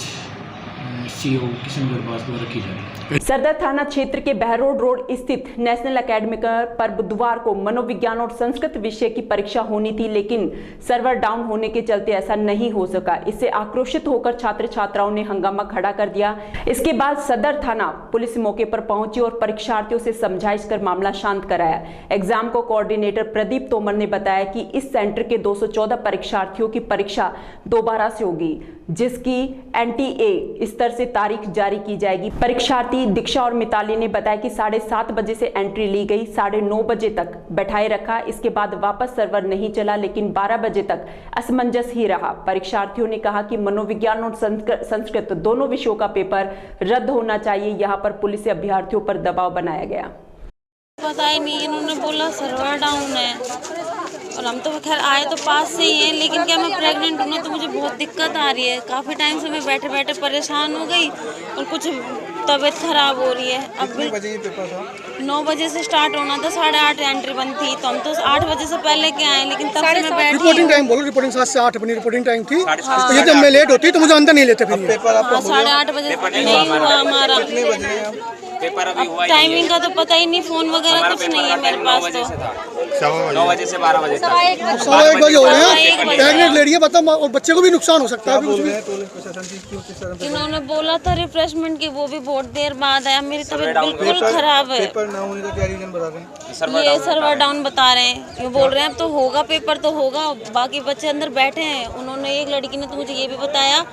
सीओ किशनगढ़ बास द्वारा की जा रही है। सदर थाना क्षेत्र के बहरोड रोड स्थित नेशनल एकेडमी पर बुधवार को मनोविज्ञान और संस्कृत विषय की परीक्षा होनी थी, लेकिन सर्वर डाउन होने के चलते ऐसा नहीं हो सका। इससे आक्रोशित होकर छात्र छात्राओं ने हंगामा खड़ा कर दिया। इसके बाद सदर थाना पुलिस मौके पर पहुंची और परीक्षार्थियों से समझाइश कर मामला शांत कराया। एग्जाम को कोऑर्डिनेटर प्रदीप तोमर ने बताया कि इस सेंटर के 214 परीक्षार्थियों की परीक्षा दोबारा से होगी, जिसकी NTA स्तर से तारीख जारी की जाएगी। परीक्षार्थी दीक्षा और मिताली ने बताया कि 7:30 बजे से एंट्री ली गई, 9:30 बजे तक बैठाए रखा। इसके बाद वापस सर्वर नहीं चला, लेकिन 12 बजे तक असमंजस ही रहा। परीक्षार्थियों ने कहा कि मनोविज्ञान और संस्कृत दोनों विषयों का पेपर रद्द होना चाहिए। यहाँ पर पुलिस से अभ्यर्थियों पर दबाव बनाया गया। पता ही नहीं, इन्होंने बोला सर्वर डाउन है और हम तो खैर आए तो पास से ही हैं, लेकिन क्या मैं प्रेग्नेंट हूँ ना, तो मुझे बहुत दिक्कत आ रही है। काफ़ी टाइम से मैं बैठे बैठे परेशान हो गई और कुछ तबीयत ख़राब हो रही है। अब 9 बजे से स्टार्ट होना था, 8:30 एंट्री बंद थी, तो हम तो 8 बजे से पहले के आए, लेकिन तब से मैं बैठी। रिपोर्टिंग टाइम बोलो, रिपोर्टिंग 7 से 8 अपनी रिपोर्टिंग टाइम थी। ये जब मैं लेट होती तो मुझे अंदर नहीं लेते फिर। 8:30 बजे नहीं हुआ हमारा पेपर, अभी हुआ टाइमिंग का तो पता ही नहीं, फोन वगैरह कुछ नहीं है मेरे पास। तो 9 बजे से 12 बजे तक 1:15 बजे हो रहे हैं। प्रेग्नेंट लेडी है, बता, और बच्चे को भी नुकसान हो सकता है। इन्होंने बोला था रिफ्रेशमेंट की, वो भी बहुत देर बाद आया। मेरी तबीयत बिल्कुल खराब है। पेपर ना होने का क्या रीजन बता रहे हैं? ये सर्वर डाउन बता रहे हैं, ये बोल रहे हैं अब तो होगा, पेपर तो होगा। बाकी बच्चे अंदर बैठे हैं। उन्होंने, एक लड़की ने तो मुझे ये भी बताया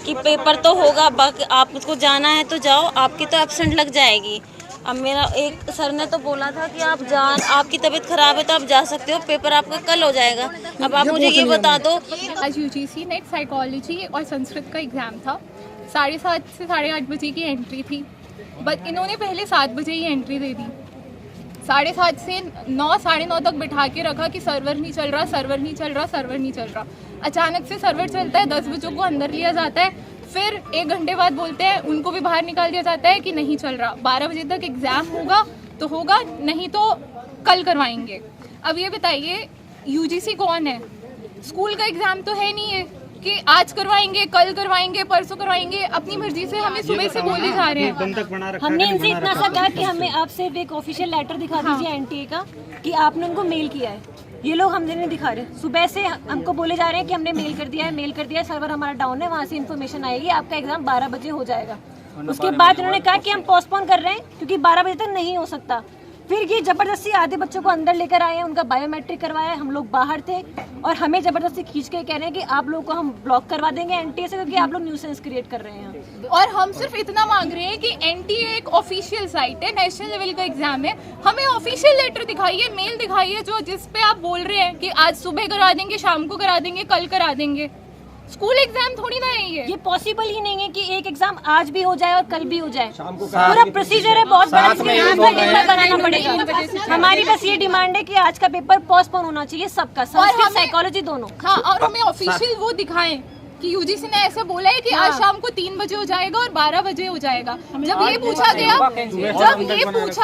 कि पेपर तो होगा, बाकी आपको जाना है तो जाओ, आपकी तो एब्सेंट लग जाएगी। अब मेरा एक सर ने तो बोला था कि आप आपकी तबीयत खराब है तो आप जा सकते हो, पेपर आपका कल हो जाएगा। अब आप मुझे ये बता दो। आज UGC नेट साइकोलॉजी और संस्कृत का एग्ज़ाम था। 7:30 से 8:30 बजे की एंट्री थी, बट इन्होंने पहले 7 बजे ही एंट्री दे दी। 7:30 से 9, 9:30 तक बिठा के रखा कि सर्वर नहीं चल रहा, सर्वर नहीं चल रहा, सर्वर नहीं चल रहा। अचानक से सर्वर चलता है, 10 बजे को अंदर लिया जाता है, फिर 1 घंटे बाद बोलते हैं उनको भी बाहर निकाल दिया जाता है कि नहीं चल रहा। 12 बजे तक एग्ज़ाम होगा तो होगा, नहीं तो कल करवाएंगे। अब ये बताइए UGC कौन है? स्कूल का एग्ज़ाम तो है नहीं है कि आज करवाएंगे, कल करवाएंगे, परसों करवाएंगे। अपनी मर्जी से हमें सुबह से बोले जा रहे हैं। हमने इनसे इतना सा कहा कि हमें आप सिर्फ एक ऑफिशियल लेटर दिखा दीजिए NTA का कि आपने उनको मेल किया है। ये लोग हमने नहीं दिखा रहे। सुबह से हमको बोले जा रहे हैं कि हमने मेल कर दिया है, सर्वर हमारा डाउन है, वहाँ से इन्फॉर्मेशन आएगी, आपका एग्जाम 12 बजे हो जाएगा। उसके बाद उन्होंने कहा कि हम पोस्टपोन कर रहे हैं क्योंकि 12 बजे तक नहीं हो सकता। फिर ये जबरदस्ती आधे बच्चों को अंदर लेकर आए हैं, उनका बायोमेट्रिक करवाया, हम लोग बाहर थे और हमें जबरदस्ती खींच के कह रहे हैं कि आप लोगों को हम ब्लॉक करवा देंगे एनटीए से, क्योंकि आप लोग न्यूसेंस क्रिएट कर रहे हैं। और हम सिर्फ इतना मांग रहे हैं कि एनटीए एक ऑफिशियल साइट है, नेशनल लेवल का एग्जाम है, हमें ऑफिशियल लेटर दिखाइए, मेल दिखाइए जो जिस पे आप बोल रहे हैं कि आज सुबह करा देंगे, शाम को करा देंगे, कल करा देंगे। स्कूल एग्जाम थोड़ी ना है ये पॉसिबल ही नहीं है कि एक एग्जाम आज भी हो जाए और कल भी हो जाए। पूरा प्रोसीजर है बहुत बड़ा, पेपर बनाना पड़ेगा। हमारी बस ये डिमांड है कि आज का पेपर पोस्टपोन होना चाहिए सबका, संस्कृत साइकोलॉजी दोनों। हाँ, और हमें ऑफिशियल वो दिखाएं कि यूजीसी ने ऐसे बोला है कि आज शाम को 3 बजे हो जाएगा और 12 बजे हो जाएगा। जब ये पूछा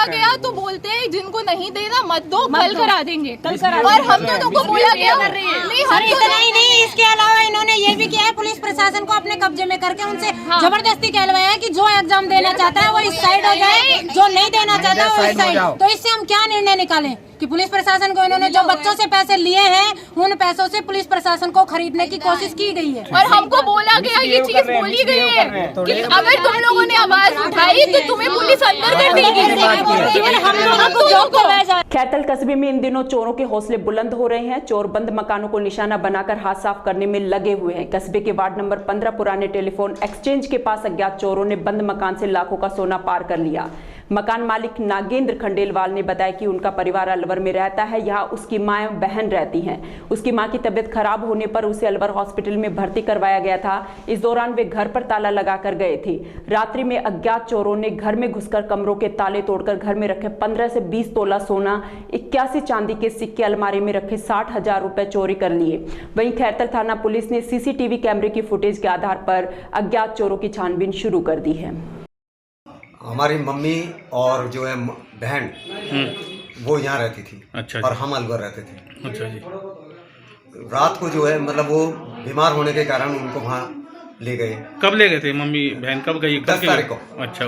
गया तो बोलते हैं जिनको नहीं देना मत दो, कल करा देंगे, कल करा। और हम दोनों को बोला गया नहीं, इसके अलावा इन्होंने ये भी किया है, पुलिस प्रशासन को अपने कब्जे में करके उनसे जबरदस्ती कहलवाया है कि जो एग्जाम देना चाहता है वो इस साइड हो जाए, जो नहीं देना चाहता है वो इस साइड। तो इससे हम क्या निर्णय निकालें कि पुलिस प्रशासन को इन्होंने जो बच्चों से पैसे लिए हैं उन पैसों से पुलिस प्रशासन को खरीदने की कोशिश की गई है। और हमको बोला गया, ये चीज बोली गई है कि अगर तुम लोगों ने आवाज उठाई तो तुम्हें पुलिस अंदर कर देगी। खैरतल कस्बे में इन दिनों चोरों के हौसले बुलंद हो रहे हैं। चोर बंद मकानों को निशाना बनाकर हाथ साफ करने में लगे हुए हैं। कस्बे के वार्ड नंबर 15 पुराने टेलीफोन एक्सचेंज के पास अज्ञात चोरों ने बंद मकान से लाखों का सोना पार कर लिया। मकान मालिक नागेंद्र खंडेलवाल ने बताया कि उनका परिवार अलवर में रहता है, यहाँ उसकी माँ बहन रहती हैं। उसकी मां की तबीयत खराब होने पर उसे अलवर हॉस्पिटल में भर्ती करवाया गया था। इस दौरान वे घर पर ताला लगाकर गए थे। रात्रि में अज्ञात चोरों ने घर में घुसकर कमरों के ताले तोड़कर घर में रखे 15 से 20 तोला सोना, 81 चांदी के सिक्के, अलमारी में रखे 60,000 रुपए चोरी कर लिए। वहीं खैरतल थाना पुलिस ने सीसीटीवी कैमरे की फुटेज के आधार पर अज्ञात चोरों की छानबीन शुरू कर दी है। हमारी मम्मी और जो है बहन वो यहाँ रहती थी। अच्छा और हम अलवर रहते थे। अच्छा जी। रात को जो है मतलब वो बीमार होने के कारण उनको वहाँ ले गए। कब ले गए थे मम्मी बहन, कब गई? 10 तारीख को। अच्छा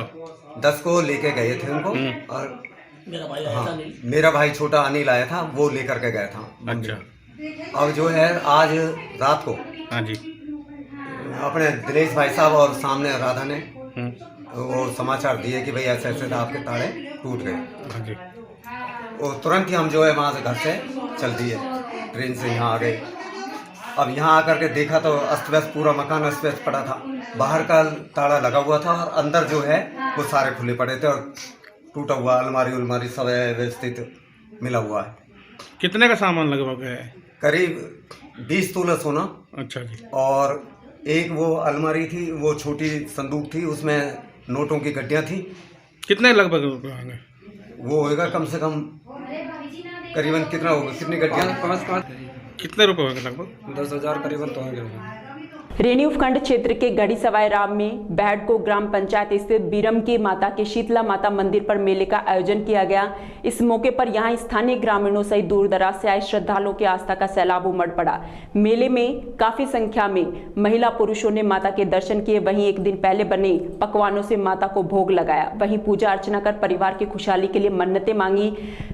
10 को लेके गए थे उनको। और हाँ, मेरा भाई छोटा अनिल आया था, वो लेकर के गया था। अच्छा। और जो है आज रात को हाँ जी अपने दिनेश भाई साहब और सामने राधा ने वो समाचार दिए कि भाई ऐसे ऐसे आपके ताले टूट गए। वो तुरंत ही हम जो है वहाँ से घर से चल दिए, ट्रेन से यहाँ आ गए। अब यहाँ आकर के देखा तो अस्त व्यस्त, पूरा मकान अस्त व्यस्त पड़ा था। बाहर का ताला लगा हुआ था और अंदर जो है वो सारे खुले पड़े थे और टूटा हुआ अलमारी सब व्यवस्थित मिला हुआ है। कितने का सामान लगभग है? करीब 20 तोला सोना। अच्छा जी। और एक वो अलमारी थी, वो छोटी संदूक थी, उसमें नोटों की गड्डियाँ थी। कितने लगभग रुपए होंगे? वो होगा कम से कम करीबन कितना होगा, कितनी गड्डियाँ? 5 कितने रुपए होंगे? लगभग 10,000 करीबन तो होंगे। रेणी उपखंड क्षेत्र के गढ़ी सवाई राम में बैहडको ग्राम पंचायत स्थित बीरम की माता के शीतला माता मंदिर पर मेले का आयोजन किया गया। इस मौके पर यहां स्थानीय ग्रामीणों सहित दूर दराज से आए श्रद्धालुओं की आस्था का सैलाब उमड़ पड़ा। मेले में काफी संख्या में महिला पुरुषों ने माता के दर्शन किए। वहीं एक दिन पहले बने पकवानों से माता को भोग लगाया। वहीं पूजा अर्चना कर परिवार की खुशहाली के लिए मन्नतें मांगी।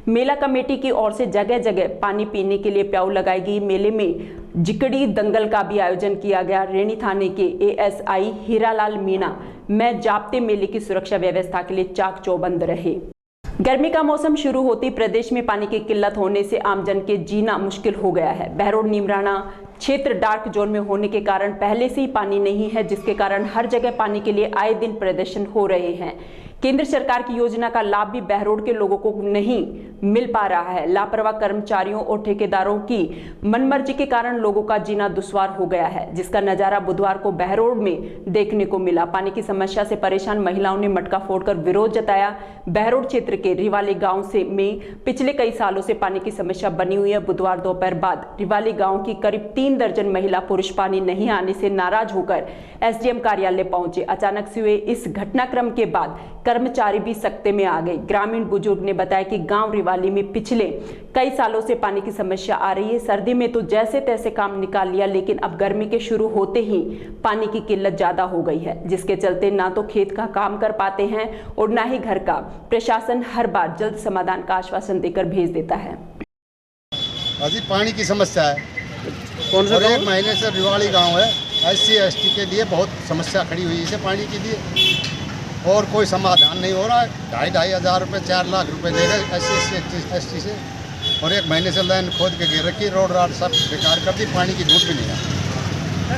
मेला कमेटी की ओर से जगह जगह पानी पीने के लिए प्याऊ लगाई गई। मेले में जिकड़ी दंगल का भी आयोजन किया गया। रेणी थाने के एएसआई हीरालाल मीणा में जाप्ते मेले की सुरक्षा व्यवस्था के लिए चाक चौबंद रहे। गर्मी का मौसम शुरू होती प्रदेश में पानी की किल्लत होने से आमजन के जीना मुश्किल हो गया है। बहरोड नीमराना क्षेत्र डार्क जोन में होने के कारण पहले से ही पानी नहीं है, जिसके कारण हर जगह पानी के लिए आए दिन प्रदर्शन हो रहे हैं। केंद्र सरकार की योजना का लाभ भी बहरोड के लोगों को नहीं मिल पा रहा है। लापरवाह कर्मचारियों और ठेकेदारों की मनमर्जी के कारण लोगों का जीना दुश्वार हो गया है, जिसका नजारा बुधवार को बहरोड में देखने को मिला। पानी की समस्या से परेशान महिलाओं ने मटका फोड़कर विरोध जताया। बहरोड क्षेत्र के रिवाली गांव से में पिछले कई सालों से पानी की समस्या बनी हुई है। बुधवार दोपहर बाद रिवाली गांव की करीब 3 दर्जन महिला पुरुष पानी नहीं आने से नाराज होकर एसडीएम कार्यालय पहुंचे। अचानक से हुए इस घटनाक्रम के बाद कर्मचारी भी सख्ते में आ गए। ग्रामीण बुजुर्ग ने बताया कि गांव रिवाली में पिछले कई सालों से पानी की समस्या आ रही है। सर्दी में तो जैसे तैसे काम निकाल लिया, लेकिन अब गर्मी के शुरू होते ही पानी की किल्लत ज्यादा हो गई है, जिसके चलते ना तो खेत का काम कर पाते हैं और ना ही घर का। प्रशासन हर बार जल्द समाधान का आश्वासन देकर भेज देता है। अभी पानी की समस्या है। कौन सा? 1 महीने से रिवाड़ी गाँव है, SC ST के लिए बहुत समस्या खड़ी हुई है इसे पानी के लिए। और कोई समाधान नहीं हो रहा है। 2,500 रुपये 4 लाख रुपए ले गए SC से, और 1 महीने से लाइन खोद के गिर रखी, रोड राड सब बेकार कर दी, पानी की झूठ भी नहीं है।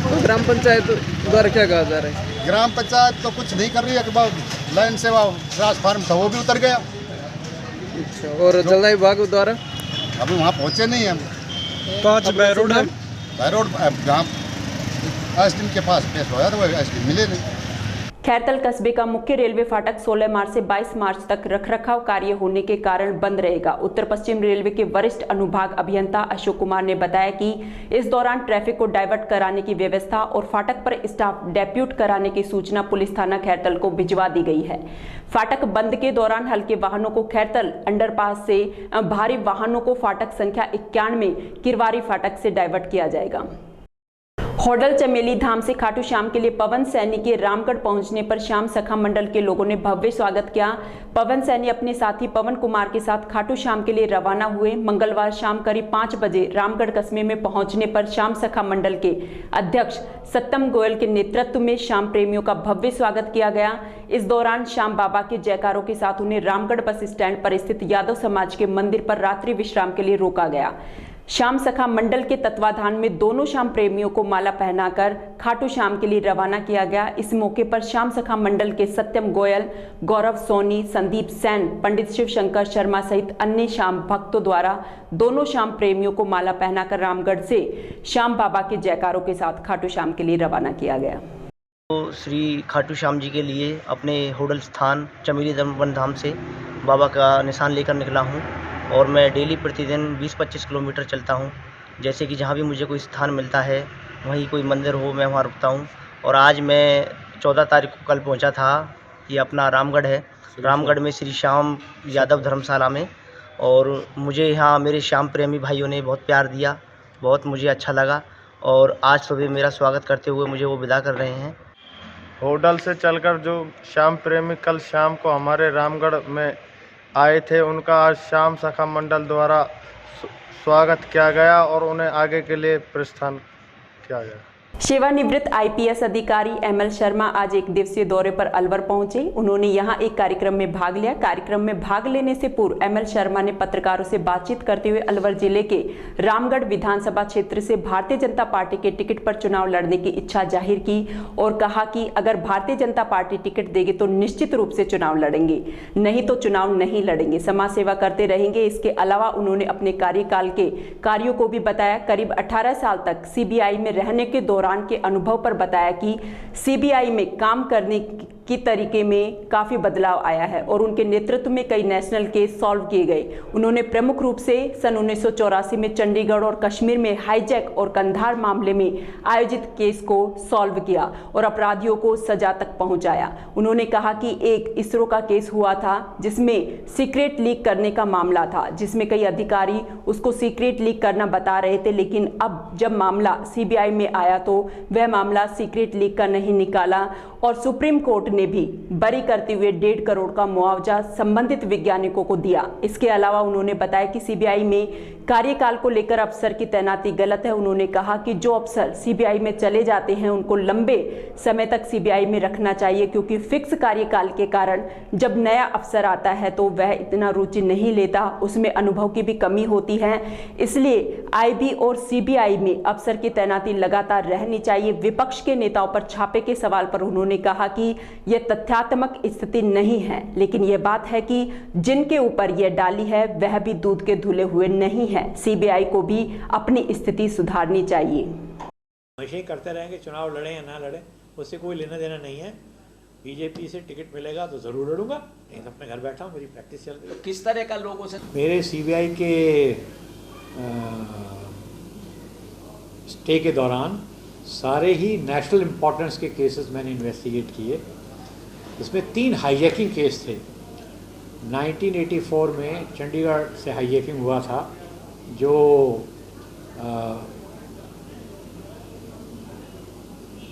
तो ग्राम पंचायत द्वारा क्या कहा जा रहा है? ग्राम पंचायत तो कुछ नहीं कर रही है कि लाइन से वो ट्रांसफार्म था वो भी उतर गया। अच्छा, और जलदाय विभाग द्वारा अभी वहाँ पहुँचे नहीं हम। 5 बैरोड है, बैरोड ग्राम एसडीएम के पास पेश होया तो वो एसडीएम मिले नहीं। खैरतल कस्बे का मुख्य रेलवे फाटक 16 मार्च से 22 मार्च तक रखरखाव कार्य होने के कारण बंद रहेगा। उत्तर पश्चिम रेलवे के वरिष्ठ अनुभाग अभियंता अशोक कुमार ने बताया कि इस दौरान ट्रैफिक को डाइवर्ट कराने की व्यवस्था और फाटक पर स्टाफ डेप्यूट कराने की सूचना पुलिस थाना खैरतल को भिजवा दी गई है। फाटक बंद के दौरान हल्के वाहनों को खैरतल अंडरपास से, भारी वाहनों को फाटक संख्या 91 किरवारी फाटक से डाइवर्ट किया जाएगा। होडल चमेली धाम से खाटू श्याम के लिए पवन सैनी के रामगढ़ पहुंचने पर श्याम सखा मंडल के लोगों ने भव्य स्वागत किया। पवन सैनी अपने साथी पवन कुमार के साथ खाटू श्याम के लिए रवाना हुए। मंगलवार शाम करीब 5 बजे रामगढ़ कस्बे में पहुंचने पर श्याम सखा मंडल के अध्यक्ष सत्यम गोयल के नेतृत्व में श्याम प्रेमियों का भव्य स्वागत किया गया। इस दौरान श्याम बाबा के जयकारों के साथ उन्हें रामगढ़ बस स्टैंड पर स्थित यादव समाज के मंदिर पर रात्रि विश्राम के लिए रोका गया। श्याम सखा मंडल के तत्वाधान में दोनों श्याम प्रेमियों को माला पहनाकर खाटू श्याम के लिए रवाना किया गया। इस मौके पर श्याम सखा मंडल के सत्यम गोयल, गौरव सोनी, संदीप सैन, पंडित शिव शंकर शर्मा सहित अन्य श्याम भक्तों द्वारा दोनों श्याम प्रेमियों को माला पहनाकर रामगढ़ से श्याम बाबा के जयकारों के साथ खाटू श्याम के लिए रवाना किया गया। तो श्री खाटू श्याम जी के लिए अपने होडल स्थान चमेली वन धाम से बाबा का निशान लेकर निकला हूँ और मैं डेली प्रतिदिन 20-25 किलोमीटर चलता हूँ। जैसे कि जहाँ भी मुझे कोई स्थान मिलता है, वहीं कोई मंदिर हो, मैं वहाँ रुकता हूँ। और आज मैं 14 तारीख को कल पहुँचा था। ये अपना रामगढ़ है, रामगढ़ में श्री श्याम यादव धर्मशाला में, और मुझे यहाँ मेरे श्याम प्रेमी भाइयों ने बहुत प्यार दिया, बहुत मुझे अच्छा लगा। और आज सुबह मेरा स्वागत करते हुए मुझे वो विदा कर रहे हैं। होडल से चलकर जो श्याम प्रेमी कल शाम को हमारे रामगढ़ में आए थे, उनका आज श्याम सखा मंडल द्वारा स्वागत किया गया और उन्हें आगे के लिए प्रस्थान किया गया। सेवानिवृत्त आईपीएस अधिकारी एमएल शर्मा आज एक दिवसीय दौरे पर अलवर पहुंचे। उन्होंने यहां एक कार्यक्रम में भाग लिया। कार्यक्रम में भाग लेने से पूर्व एमएल शर्मा ने पत्रकारों से बातचीत करते हुए अलवर जिले के रामगढ़ विधानसभा क्षेत्र से भारतीय जनता पार्टी के टिकट पर चुनाव लड़ने की इच्छा जाहिर की और कहा कि अगर भारतीय जनता पार्टी टिकट देगी तो निश्चित रूप से चुनाव लड़ेंगे, नहीं तो चुनाव नहीं लड़ेंगे, समाज सेवा करते रहेंगे। इसके अलावा उन्होंने अपने कार्यकाल के कार्यों को भी बताया। करीब 18 साल तक सीबीआई में रहने के दौरान के अनुभव पर बताया कि सीबीआई में काम करने की तरीके में काफी बदलाव आया है और उनके नेतृत्व में कई नेशनल केस सॉल्व किए गए। उन्होंने प्रमुख रूप से सन 1984 में चंडीगढ़ और कश्मीर में हाईजैक और कंधार मामले में आयोजित केस को सॉल्व किया और अपराधियों को सजा तक पहुंचाया। उन्होंने कहा कि एक इसरो का केस हुआ था जिसमें सीक्रेट लीक करने का मामला था, जिसमें कई अधिकारी उसको सीक्रेट लीक करना बता रहे थे, लेकिन अब जब मामला सीबीआई में आया तो वह मामला सीक्रेट लीक का नहीं निकाला और सुप्रीम कोर्ट ने भी बरी करते हुए 1.5 करोड़ का मुआवजा संबंधित वैज्ञानिकों को दिया। इसके अलावा उन्होंने बताया कि सीबीआई में कार्यकाल को लेकर अफसर की तैनाती गलत है। उन्होंने कहा कि जो अफसर सीबीआई में चले जाते हैं उनको लंबे समय तक सीबीआई में रखना चाहिए, क्योंकि फिक्स कार्यकाल के कारण जब नया अफसर आता है तो वह इतना रुचि नहीं लेता, उसमें अनुभव की भी कमी होती है। इसलिए आईबी और सीबीआई में अफसर की तैनाती लगातार रहनी चाहिए। विपक्ष के नेताओं पर छापे के सवाल पर उन्होंने कहा कि यह तथ्यात्मक स्थिति नहीं है, लेकिन यह बात है कि जिनके ऊपर यह डाली है वह भी दूध के धुले हुए नहीं है। सीबीआई को भी अपनी स्थिति सुधारनी चाहिए। हमेशा करते रहेंगे, चुनाव लड़े या ना लड़े उससे कोई लेना देना नहीं है। बीजेपी से टिकट मिलेगा तो जरूर लड़ूंगा, नहीं तो अपने घर बैठा हूँ, मेरी प्रैक्टिस चल रही है। किस तरह का लोगों से मेरे सीबीआई के स्टे के दौरान सारे ही नेशनल इम्पोर्टेंस के केसेस मैंने इन्वेस्टिगेट किए। इसमें 3 हाईजैकिंग केस थे। 1984 में चंडीगढ़ से हाईजैकिंग हुआ था जो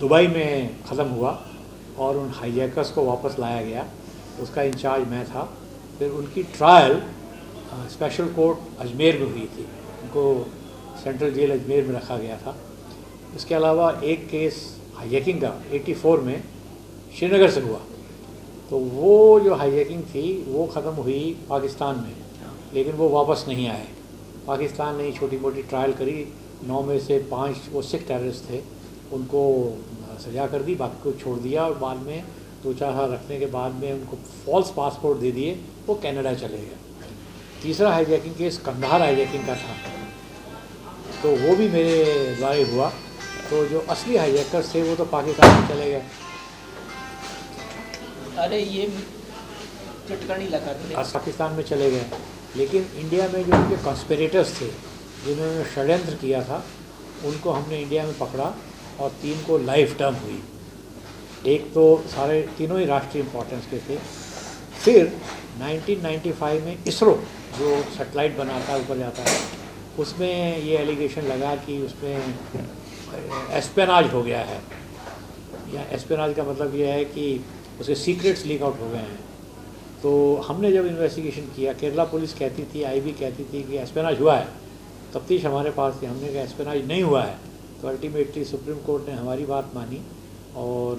दुबई में ख़त्म हुआ और उन हाईजैकर्स को वापस लाया गया, उसका इंचार्ज मैं था। फिर उनकी ट्रायल स्पेशल कोर्ट अजमेर में हुई थी, उनको सेंट्रल जेल अजमेर में रखा गया था। इसके अलावा एक केस हाईजैकिंग का 84 में श्रीनगर से हुआ, तो वो जो हाईजैकिंग थी वो ख़त्म हुई पाकिस्तान में, लेकिन वो वापस नहीं आए। पाकिस्तान ने छोटी मोटी ट्रायल करी, 9 में से 5 वो सिख टेररिस्ट थे, उनको सजा कर दी, बाकी को छोड़ दिया और बाद में 2-4 साल रखने के बाद में उनको फॉल्स पासपोर्ट दे दिए, वो कनाडा चले गए। तीसरा हाईजैकिंग केस कंधार हाईजैकिंग का था, तो वो भी मेरे द्वारा हुआ। तो जो असली हाईजैकर्स थे वो तो पाकिस्तान में चले गए। अरे ये चटकनी लगा थे, पाकिस्तान में चले गए, लेकिन इंडिया में जो उनके कॉन्स्पिरेटर्स थे जिन्होंने षड्यंत्र किया था, उनको हमने इंडिया में पकड़ा और 3 को लाइफ टर्म हुई। एक तो सारे तीनों ही राष्ट्रीय इम्पोर्टेंस के थे। फिर 1995 में इसरो जो सैटेलाइट बनाता है, ऊपर जाता है, उसमें ये एलिगेशन लगा कि उसमें एस्पेनाज हो गया है, या एस्पेनाज का मतलब ये है कि उसके सीक्रेट्स लीक आउट हो गए हैं। तो हमने जब इन्वेस्टिगेशन किया, केरला पुलिस कहती थी, आईबी कहती थी कि एस्पेनाज हुआ है, तफ्तीश हमारे पास थी, हमने कहा एस्पेनाज नहीं हुआ है। तो अल्टीमेटली सुप्रीम कोर्ट ने हमारी बात मानी और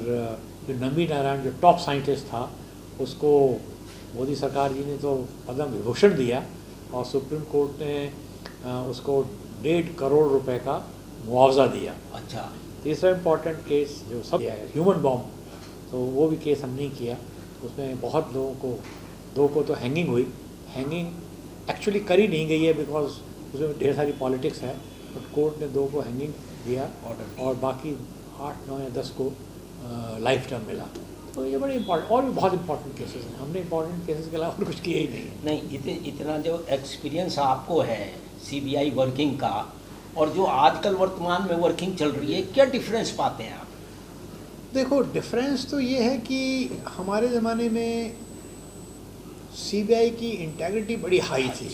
जो नंबी नारायण जो टॉप साइंटिस्ट था उसको मोदी सरकार जी ने तो पद्म विभूषण दिया और सुप्रीम कोर्ट ने उसको 1.5 करोड़ रुपए का मुआवजा दिया। अच्छा। तीसरा इम्पॉर्टेंट केस जो सब ह्यूमन बॉम्ब, तो वो भी केस हम नहीं किया। उसमें बहुत लोगों को, 2 को तो हैंगिंग हुई। हैंगिंग एक्चुअली करी नहीं गई है बिकॉज उसमें ढेर सारी पॉलिटिक्स है, बट कोर्ट ने 2 को हैंगिंग दिया और बाकी 8, 9 या 10 को लाइफ टर्म मिला। तो ये बड़े इंपॉर्टेंट और भी बहुत इंपॉर्टेंट केसेस हैं। हमने इंपॉर्टेंट केसेस के अलावा और कुछ किया ही नहीं। नहीं, इतना जो एक्सपीरियंस आपको है सीबीआई वर्किंग का और जो आजकल वर्तमान में वर्किंग चल रही है, क्या डिफरेंस पाते हैं आप? देखो, डिफरेंस तो ये है कि हमारे ज़माने में सीबीआई की इंटेग्रिटी बड़ी हाई थी।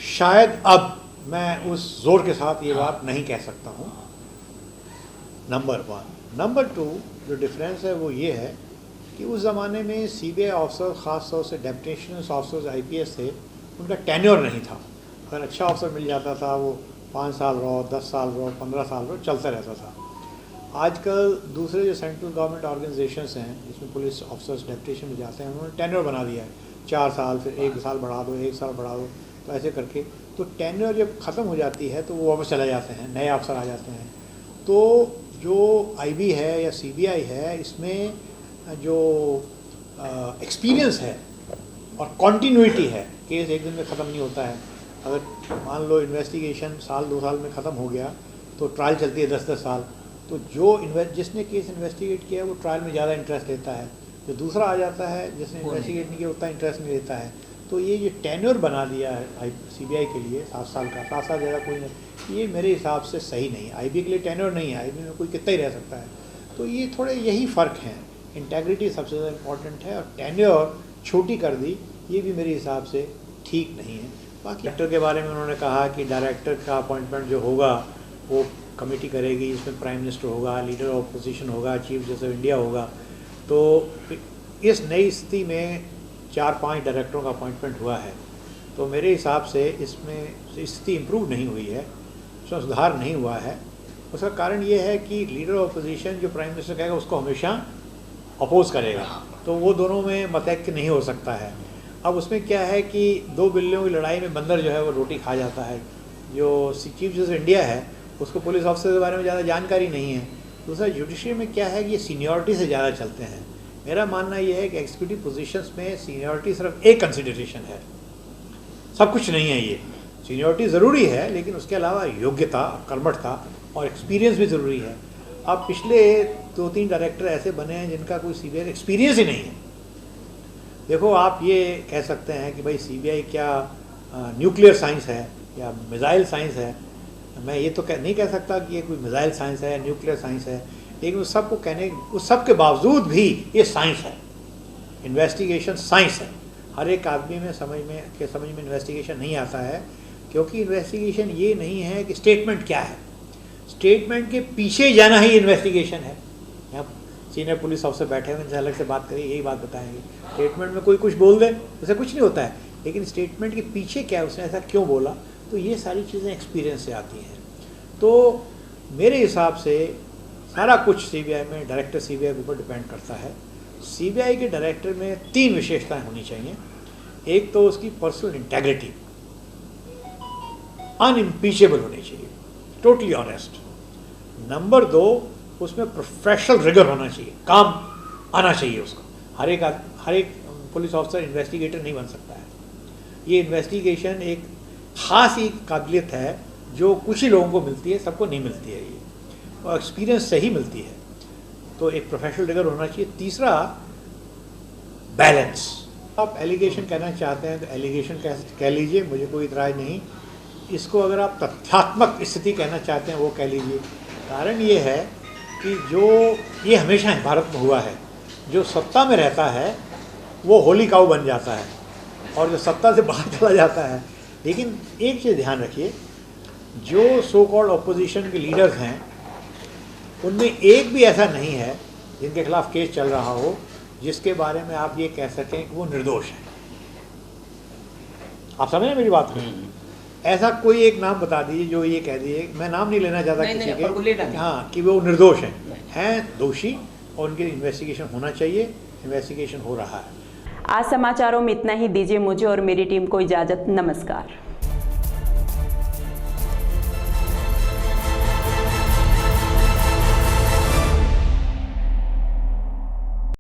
शायद अब मैं उस जोर के साथ ये बात नहीं कह सकता हूँ, नंबर 1। नंबर 2 जो डिफरेंस है वो ये है कि उस ज़माने में सीबीआई ऑफिसर, ख़ास तौर से डेप्यूटेशन ऑफिसर्स आईपीएस थे, उनका टेन्योर नहीं था। अगर अच्छा ऑफिसर मिल जाता था वो 5 साल रहो, 10 साल रहो, 15 साल रहो, चलता रहता था। आजकल दूसरे जो सेंट्रल गवर्नमेंट ऑर्गेनाइजेशंस हैं जिसमें पुलिस ऑफिसर्स डेप्यूटेशन में जाते हैं, उन्होंने टेन्योर बना दिया है, 4 साल, फिर 1 साल बढ़ा दो, 1 साल बढ़ा दो, तो ऐसे करके तो टेन्योर जब ख़त्म हो जाती है तो वो वापस चले जाते हैं, नए अफसर आ जाते हैं। तो जो आईबी है या सीबीआई है, इसमें जो एक्सपीरियंस है और कॉन्टीन्यूटी है, केस एक दिन में ख़त्म नहीं होता है। अगर मान लो इन्वेस्टिगेशन साल 2 साल में ख़त्म हो गया तो ट्रायल चलती है 10-10 साल। तो जो जिसने केस इन्वेस्टिगेट किया वो ट्रायल में ज़्यादा इंटरेस्ट लेता है, जो दूसरा आ जाता है जिसने इन्वेस्टिगेट नहीं किया उतना इंटरेस्ट नहीं लेता है। तो ये टेन्योर बना दिया है सीबीआई के लिए 7 साल का, 7 साल ज़्यादा कोई नहीं, ये मेरे हिसाब से सही नहीं है। आईबी के लिए टेन्योर नहीं है, आईबी में कोई कितना ही रह सकता है। तो ये थोड़े यही फ़र्क हैं। इंटेग्रिटी सबसे ज़्यादा इम्पॉर्टेंट है और टेन्योर छोटी कर दी, ये भी मेरे हिसाब से ठीक नहीं है। बाकी डायरेक्टर के बारे में उन्होंने कहा कि डायरेक्टर का अपॉइंटमेंट जो होगा वो कमेटी करेगी, इसमें प्राइम मिनिस्टर होगा, लीडर ऑफ अपोजिशन होगा, चीफ जस्टिस ऑफ इंडिया होगा। तो इस नई स्थिति में 4-5 डायरेक्टरों का अपॉइंटमेंट हुआ है। तो मेरे हिसाब से इसमें स्थिति इम्प्रूव नहीं हुई है, उसमें सुधार नहीं हुआ है। उसका कारण ये है कि लीडर ऑफ अपोजिशन जो प्राइम मिनिस्टर कहेगा उसको हमेशा अपोज करेगा, तो वो दोनों में मतैक्य नहीं हो सकता है। अब उसमें क्या है कि 2 बिल्लियों की लड़ाई में बंदर जो है वो रोटी खा जाता है। जो चीफ जस्टिस इंडिया है उसको पुलिस ऑफिसर के बारे में ज़्यादा जानकारी नहीं है। दूसरा, जुडिशरी में क्या है कि ये सीनियरिटी से ज़्यादा चलते हैं। मेरा मानना ये है कि एग्जीक्यूटिव पोजीशंस में सीनियरिटी सिर्फ एक कंसिडरेशन है, सब कुछ नहीं है। ये सीनियरिटी ज़रूरी है लेकिन उसके अलावा योग्यता, कर्मठता और एक्सपीरियंस भी ज़रूरी है। अब पिछले 2-3 डायरेक्टर ऐसे बने हैं जिनका कोई सीबीआई एक्सपीरियंस ही नहीं है। देखो, आप ये कह सकते हैं कि भाई सीबीआई क्या न्यूक्लियर साइंस है या मिसाइल साइंस है। मैं ये तो नहीं कह सकता कि ये कोई मिसाइल साइंस है, न्यूक्लियर साइंस है, लेकिन उस सब को कहने, उस सब के बावजूद भी ये साइंस है, इन्वेस्टिगेशन साइंस है। हर एक आदमी में समझ में इन्वेस्टिगेशन नहीं आता है, क्योंकि इन्वेस्टिगेशन ये नहीं है कि स्टेटमेंट क्या है, स्टेटमेंट के पीछे जाना ही इन्वेस्टिगेशन है। यहाँ सीनियर पुलिस ऑफिसर बैठे हुए उनसे अलग से बात करिए, यही बात बताएंगे। स्टेटमेंट में कोई कुछ बोल दे उसे कुछ नहीं होता है, लेकिन स्टेटमेंट के पीछे क्या है, उसने ऐसा क्यों बोला, तो ये सारी चीज़ें एक्सपीरियंस से आती हैं। तो मेरे हिसाब से सारा कुछ सीबीआई में डायरेक्टर सीबीआई के ऊपर डिपेंड करता है। सीबीआई के डायरेक्टर में 3 विशेषताएं होनी चाहिए। एक तो उसकी पर्सनल इंटेग्रिटी अनइम्पीचेबल होनी चाहिए, टोटली ऑनेस्ट। नंबर 2, उसमें प्रोफेशनल रिगर होना चाहिए, काम आना चाहिए उसको। हर एक पुलिस ऑफिसर इन्वेस्टिगेटर नहीं बन सकता है। ये इन्वेस्टिगेशन एक ख़ास ही काबिलियत है जो कुछ ही लोगों को मिलती है, सबको नहीं मिलती है ये, और एक्सपीरियंस से ही मिलती है। तो एक प्रोफेशनल रिगर होना चाहिए। तीसरा, बैलेंस। आप एलिगेशन कहना चाहते हैं तो एलिगेशन कह लीजिए, मुझे कोई इतराज़ नहीं। इसको अगर आप तथ्यात्मक स्थिति कहना चाहते हैं वो कह लीजिए। कारण ये है कि जो ये हमेशा भारत में हुआ है, जो सत्ता में रहता है वो होली काऊ बन जाता है और जो सत्ता से बाहर चला जाता है। लेकिन एक चीज़ ध्यान रखिए, जो सो कॉल्ड अपोजिशन के लीडर्स हैं उनमें एक भी ऐसा नहीं है जिनके खिलाफ केस चल रहा हो जिसके बारे में आप ये कह सकें कि वो निर्दोष है। आप समझ रहे हैं मेरी बात को? ऐसा कोई एक नाम बता दीजिए जो ये कह दीजिए, मैं नाम नहीं लेना चाहता किसी के, हाँ, कि वो निर्दोष हैं दोषी, और उनकी इन्वेस्टिगेशन होना चाहिए। इन्वेस्टिगेशन हो रहा है। आज समाचारों में इतना ही। दीजिए मुझे और मेरी टीम को इजाज़त। नमस्कार।